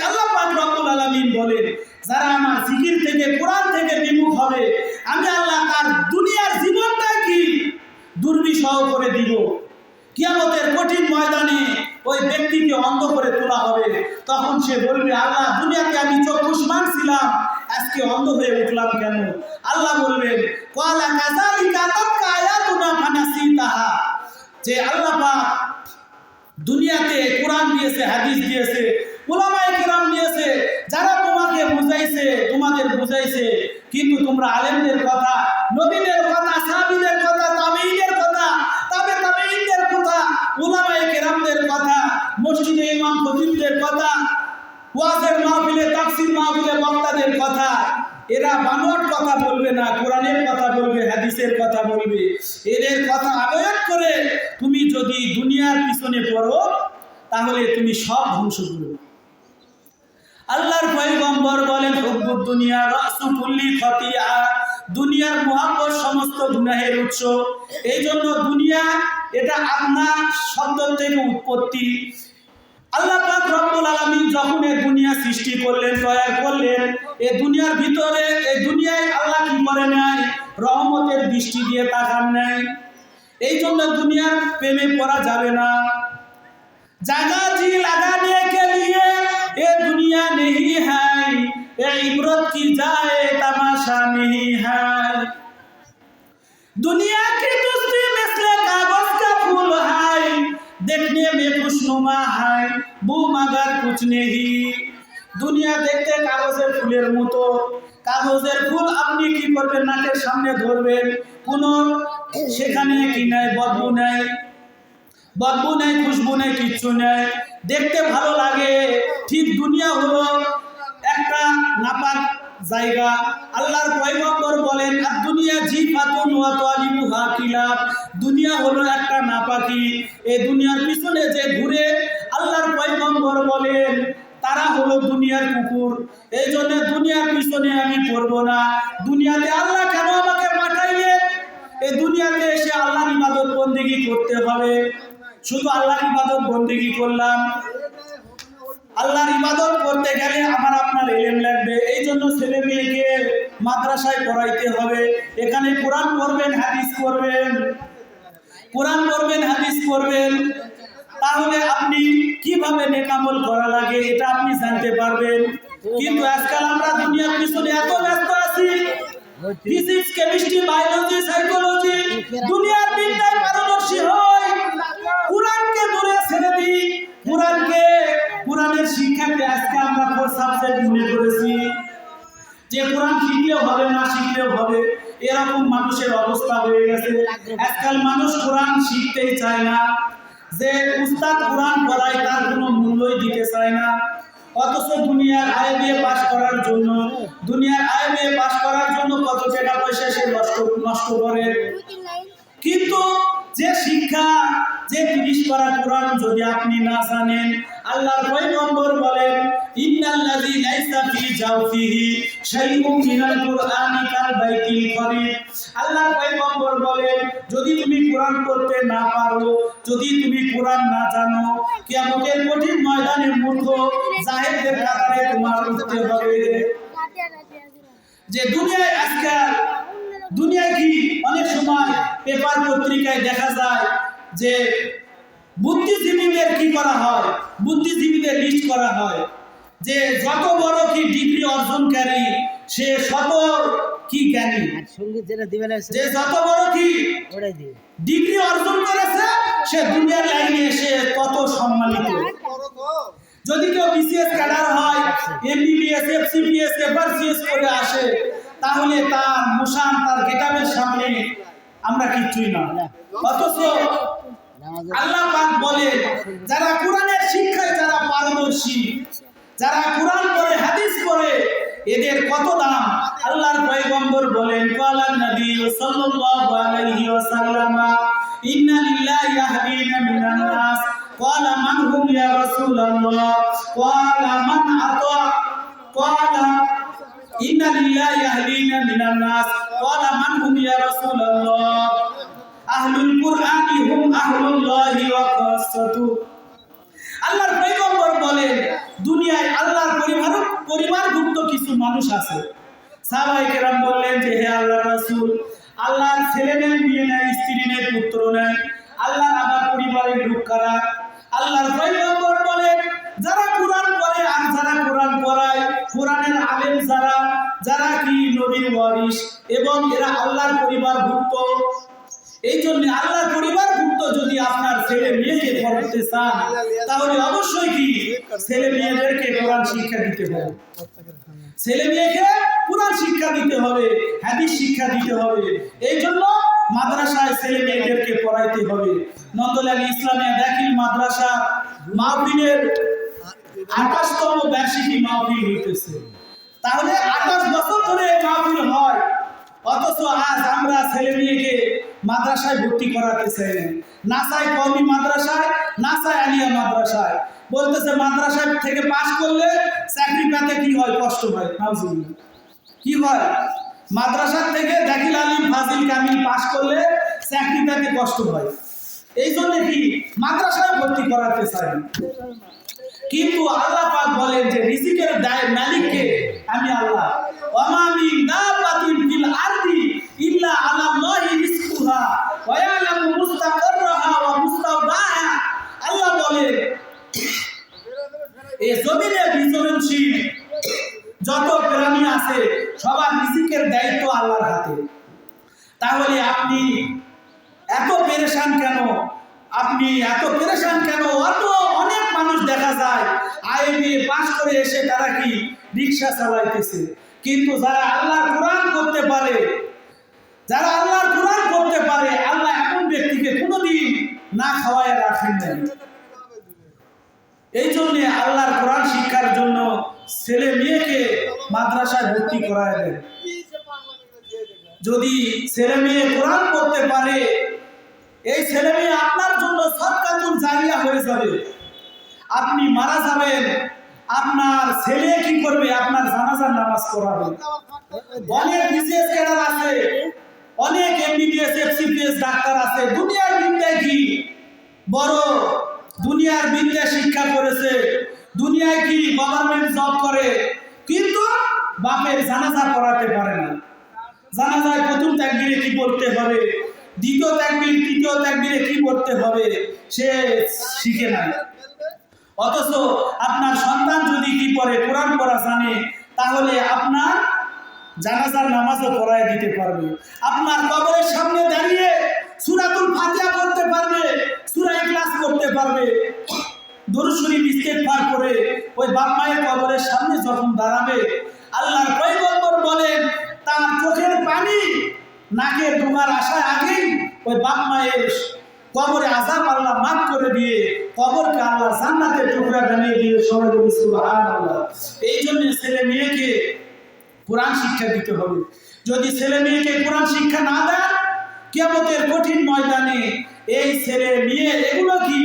আল্লাহ পাক রব্বুল আলামিন বলেন, যারা আমার জিকির থেকে, কোরআন থেকে বিমুখ হবে, আমি আল্লাহ তার দুনিয়ার জীবনটা কি দুর্বিষহ করে দিব। কিয়ামতের কঠিন ময়দানে ওই ব্যক্তিকে অন্ধ করে তোলা হবে। তখন সে বলবে, আল্লাহ দুনিয়াতে আমি চক্ষুষ্মান ছিলাম, আজকে অন্ধ হয়ে উঠলাম কেন? আল্লাহ বলবেন ওয়ালা কাযালিকা আতাতকা আয়াতুনা ফানাসিতাহা, যে আল্লাহ পাক দুনিয়াতে কোরআন দিয়েছে, হাদিস দিয়েছে, উলামায়ে কিরাম দিয়েছে, যারা তোমাকে বুঝাইছে, তোমাদের বুঝাইছে, কিন্তু তোমরা আলেমদের কথা, নবীদের কথা, সাহাবীদের কথা, তাবেঈদের কথা, তাবেঈদের কথা, উলামায়ে কিরামদের কথা, মসজিদে ইমাম খতিবদের কথা, ওয়াজের মাহফিলে, তাফসীর মাহফিলে বক্তাদের কথা, এরা বানোয়াট কথা বলবে না, কোরআনের কথা বলবে, হাদিসের কথা বলবে। এদের কথা আবয়াত করে তুমি যদি দুনিয়ার পিছনে পড়ো, তাহলে তুমি সব ধ্বংস করবে। আল্লাহর পয়গম্বর বলেন হুব্বুদ দুনিয়া রাসু কুল্লি খাতিয়া দুনিয়ার মহব্বত সমস্ত গুনাহের উৎস। এই জন্য দুনিয়া এটা আপনার শব্দ থেকে উৎপত্তি। আল্লাহ পাক রব্বুল আলামিন যখন এই দুনিয়া সৃষ্টি করলেন, তৈরি করলেন, এই দুনিয়ার ভিতরে এই দুনিয়ায় আল্লাহ কি করে নাই? রহমতের দৃষ্টি দিয়ে তাকান নাই। এই জন্য দুনিয়ার প্রেমে পড়া যাবে না। জাগা জি লাগানে কে লিয়ে এ দুনিয়া নেহি হ্যায়, এ ইবরত কি যায় তামাশা নেহি হ্যায়। दुनिया की दोस्ती मिसले कागज का फूल है, देखने में खुशनुमा है वो मगर कुछ नहीं। দুনিয়া দেখতে কাগজের ফুলের মতো। কাগজের ফুল আপনি কি করবেন? নাকের সামনে ধরবেন, কোনো সেখানে কি নাই, বদবু নাই, বদবু নাই, খুশবু নাই, কিচ্ছু নাই, দেখতে ভালো লাগে। ঠিক দুনিয়া হলো একটা নাপাক জায়গা। আল্লাহর পয়গম্বর বলেন, আর দুনিয়া জিফাতুন ওয়া তালিবুহা কিলাব, দুনিয়া হলো একটা নাপাকি। এই দুনিয়ার পিছনে যে ঘুরে, আল্লাহর পয়গম্বর বলেন তারা হলো দুনিয়ার কুকুর। এই জন্য দুনিয়ার পিছনে আমি পড়বো না। দুনিয়াতে আল্লাহ কেন আমাকে পাঠাইলেন? এই দুনিয়াতে এসে আল্লাহর ইবাদত বন্দেগী করতে হবে। শুধু আল্লাহর ইবাদত বন্দেগী করলাম, আল্লাহর ইবাদত করতে গেলে আমার আপনার ইলম লাগবে। এই জন্য ছেলে মেয়েকে মাদ্রাসায় পড়াইতে হবে। এখানে কোরআন পড়বেন, হাদিস পড়বেন, কোরআন পড়বেন, হাদিস পড়বেন। তাহলে আপনি কিভাবে নেকামল করা লাগে এটা আপনি জানতে পারবেন। কিন্তু আজকাল আমরা দুনিয়ার পিছনে এত ব্যস্ত আছি, ফিজিক্স, কেমিস্ট্রি, বায়োলজি, সাইকোলজি, দুনিয়ার বিদ্যায় পারদর্শী হই, কোরআনকে দূরে ছেড়ে দিই। কোরআনের শিক্ষাকে আজকে আমরা ফোর সাবজেক্ট মনে করেছি, যে কোরআন শিখলেও হবে, না শিখলেও হবে, এরকম মানুষের অবস্থা হয়ে গেছে। আজকাল মানুষ কোরআন শিখতেই চায় না। যে উস্তাদ কোরআন পড়ায় তার কোনো মূল্যই দিতে চায় না। অথচ দুনিয়ার আয় দিয়ে পাস করার জন্য, কত টাকা পয়সা সে নষ্ট করে। কিন্তু যে শিক্ষা, যে 30 পারা কোরআন যদি আপনি না জানেন, আল্লাহর পয়গম্বর বলেন, ইন্নাল্লাযী লাইসা ফি জাওফিহি শাইউন মিনাল কুরআনি কাল বাইতিল করিম। আল্লাহর পয়গম্বর বলেন, যদি তুমি কোরআন পড়তে না পারো, যদি তুমি কোরআন না জানো, কিয়ামতের কঠিন ময়দানে মূর্খ জাহেলদের কাতারে তোমার উঠতে হবে। যে দুনিয়ায় আজকাল দুনিয়ায় কি অনেক সময় পেপার পত্রিকায় দেখা যায় যে বুদ্ধিজীবীদের কি করা হয়, বুদ্ধিজীবীদের লিস্ট করা হয়, যে যত বড় কি ডিগ্রি অর্জনকারী সে শত কি জ্ঞানী, যে যত বড় কি ডিগ্রি অর্জন করেছে সে দুনিয়ার লাইনে এসে তত সম্মানিত। যদি কেউ বিসিএস ক্যাডার হয়, এমবিবিএস, এফসিবিএস, এফআরসিএস করে আসে, তাহলে তার মুশান, তার গেটাবের সামনে আমরা কিচ্ছুই না। অথচ আল্লাহ পাক বলেন, যারা কোরআনের শিক্ষায় যারা পারদর্শী, যারা কোরআন পড়ে, হাদিস পড়ে, এদের কত দাম। আল্লাহর পয়গম্বর বলেন, ক্বালান নবী সাল্লাল্লাহু আলাইহি ওয়াসাল্লাম, ইন্না লিল্লাহি ইয়াহদিনা মিনান নাস। ক্বালা মান হুম ইয়া রাসূলুল্লাহ? ক্বালা মান আতা। ক্বালা ইন্না লিল্লাহি ইয়াহদিনা মিনান নাস। ক্বালা মান হুম ইয়া রাসূলুল্লাহ? আহলুল কুরআনি হুম আহলুল্লাহি ওয়া খাসাতু। আল্লাহর পয়গম্বর বলেন, দুনিয়ায় আল্লাহর পরিবারভুক্ত কিছু মানুষ আছে। সাহাবায়ে কেরাম বললেন যে, হে আল্লাহর রাসূল, আল্লাহর ছেলে নেই, মেয়ে নেই, স্ত্রী নেই, পুত্র নেই, আল্লাহর আবার পরিবারের লোক কারা? আল্লাহর পয়গম্বর বলেন, যারা কোরআন পড়ে আর যারা কোরআন পড়ায়, কোরআনের আলেম যারা, যারা কি নবীর ওয়ারিস, এবং এরা আল্লাহর পরিবারভুক্ত। এই জন্য আল্লাহর পরিবারভুক্ত যদি আপনার ছেলে মেয়েকে পড়াতে চান, তাহলে অবশ্যই কি ছেলে মেয়েদেরকে কোরআন শিক্ষা দিতে হবে, ছেলে মেয়েকে কোরআন শিক্ষা দিতে হবে, হাদিস শিক্ষা দিতে হবে। এই জন্য মাদ্রাসায় ছেলে মেয়েদেরকে পড়াইতে হবে। নন্দলাল ইসলামিয়া দাখিল মাদ্রাসা মাহফিলের 28তম বার্ষিকী মাহফিল হইতেছে। তাহলে 28 বছর ধরে এই মাহফিল হয়, অথচ আজ আমরা ছেলে মেয়েকে মাদ্রাসায় ভর্তি করাতে চাই না। না চাই কওমি মাদ্রাসায়, না চাই আলিয়া মাদ্রাসায়। বলতেছে মাদ্রাসা থেকে পাস করলে চাকরি পেতে কি হয়, কষ্ট হয়। নাউজুবিল্লাহ। কি হয়? মাদ্রাসা থেকে দাখিল আলিম ফাজিল কামিল পাস করলে চাকরি পেতে কষ্ট হয়, এই জন্য কি মাদ্রাসায় ভর্তি করাতে চাই। কিন্তু আল্লাহ পাক বলেন যে রিজিকের দায় মালিককে আমি আল্লাহ। ওয়া মিন দাব্বাতিন ফিল আরদি ইল্লা আলাল্লাহি রিজকুহা ওয়া ইয়ালামু মুস্তাকাররাহা ওয়া মুস্তাওদাহা। আল্লাহ বলে এই জমিনে বিচরণশীল যত প্রাণী আছে সবার রিজিকের দায়িত্ব আল্লাহর হাতে। তাহলে আপনি এত পেরেশান কেন? অত অনেক মানুষ দেখা যায় আইবি পাস করে এসে তারা কি রিকশা চালাইতেছে, কিন্তু যারা আল্লাহর কোরআন করতে পারে, আল্লাহ এমন ব্যক্তিকে কোনোদিন না খাওয়ায় রাখেন নাই। এই জন্য আল্লাহর কোরআন শিক্ষার জন্য ছেলে মেয়েকে মাদ্রাসায় ভর্তি করায় দেন। যদি ছেলে মেয়ে কোরআন পড়তে পারে, এই ছেলে মেয়ে আপনার জন্য সদকাতুল জারিয়া হয়ে যাবে। আপনি মারা যাবেন, আপনার ছেলে কি করবে? আপনার জানাজার নামাজ পড়াবে। অনেক বিসিএস ক্যাডার আছে, অনেক এমবিবিএস এফসিপিএস ডাক্তার আছে, দুনিয়ার বিদ্যায় কি বড়, দুনিয়ার বিদ্যা শিক্ষা করেছে, দুনিয়ায় কি গভর্নমেন্ট জব করে, কিন্তু বাপের জানাজা পড়াতে পারে না। জানাজায় প্রথম তাকবীরে কি পড়তে হবে, দ্বিতীয় তাকবীর, তৃতীয় তাকবীরে কি পড়তে হবে সে শিখে নাই। অথচ আপনার সন্তান যদি কি পড়ে, কোরআন পড়া জানে, তাহলে আপনার জানাজার নামাজও পড়ায় দিতে পারবে। আপনার কবরের সামনে দাঁড়িয়ে সূরাতুল ফাতিহা পড়তে পারবে, সূরা ইখলাস পড়তে পারবে। দরুদ শরীফ ইস্তেগফার করে ওই বাপ মায়ের কবরের সামনে যখন দাঁড়াবে, আল্লাহর পয়গম্বর বলেন তার চোখের পানি নাকে ডোবার আসার আগেই ওই বাপ মায়ের কবরে আযাব আল্লাহ মাফ করে দিয়ে কবরকে আল্লাহ জান্নাতের টুকরা বানিয়ে দিয়ে। সবাই বলি সুবহানাল্লাহ। এই জন্য ছেলে মেয়েকে কোরআন শিক্ষা দিতে হবে। যদি ছেলে মেয়েকে কোরআন শিক্ষা না দেন, কিয়ামতের কঠিন ময়দানে এই ছেলে মেয়ে এগুলো কি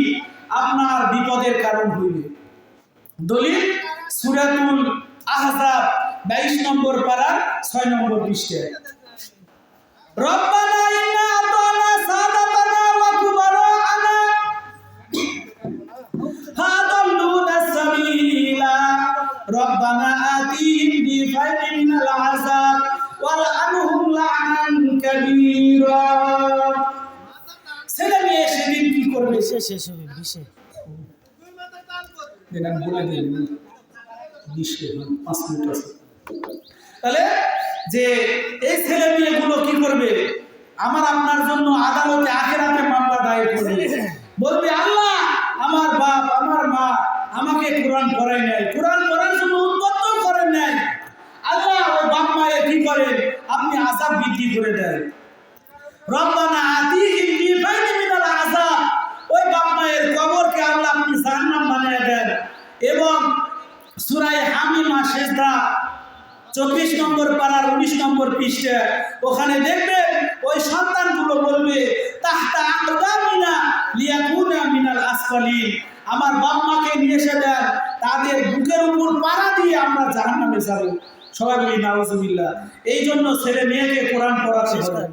আপনার বিপদের কারণ হইবে। দলিল সূরাতুল আহজাব 22 নম্বর পারা 6 নম্বর পৃষ্ঠায়। রব্বানা ইন্না আতানা সাদাতানা ওয়া কুবারানা ফাদাল্লুনা সাবিলা রব্বানা আতিহিম বিফাইন মিনাল আযাব ওয়াল আনহুম লা'নান কাবীরা। ছেলে মেয়ে সেদিন কি করবে? শেষ হবে বিশে দেন বলে দিন 20 5 মিনিট আছে। তাহলে যে এই ছেলে মেয়েগুলো কি করবে? আমার আপনার জন্য আদালতে আখিরাতে মামলা দায়ের করবে, বলবে আল্লাহ আমার বাপ আমার মা আমাকে কোরআন পড়ায় নাই, কোরআন পড়ার জন্য উদ্বুদ্ধ করেন নাই। আল্লাহ ওই বাপ মায়ের কি করেন? আপনি আযাব বৃদ্ধি করে দেন। রব্বানা আতিহিম বিফাইন মিনাল আযাব, ওই বাপ মায়ের কবরকে আল্লাহ আপনি জাহান্নাম বানিয়ে দেন। এবং সূরা হামিমা সেজদা 24 নম্বর পারার 19 নম্বর পৃষ্ঠা, ওখানে দেখবেন ওই সন্তানগুলো বলবে তাহতা আকদামিনা লিয়াকুনা মিনাল আসফালিন, আমার বাপ মাকে নিয়ে এসে দেন, তাদের বুকের উপর পাড়া দিয়ে আমরা জাহান্নামে যাব। সবাই বলি নাউজুবিল্লাহ। এই জন্য ছেলে মেয়েকে কোরআন পড়াতে হবে।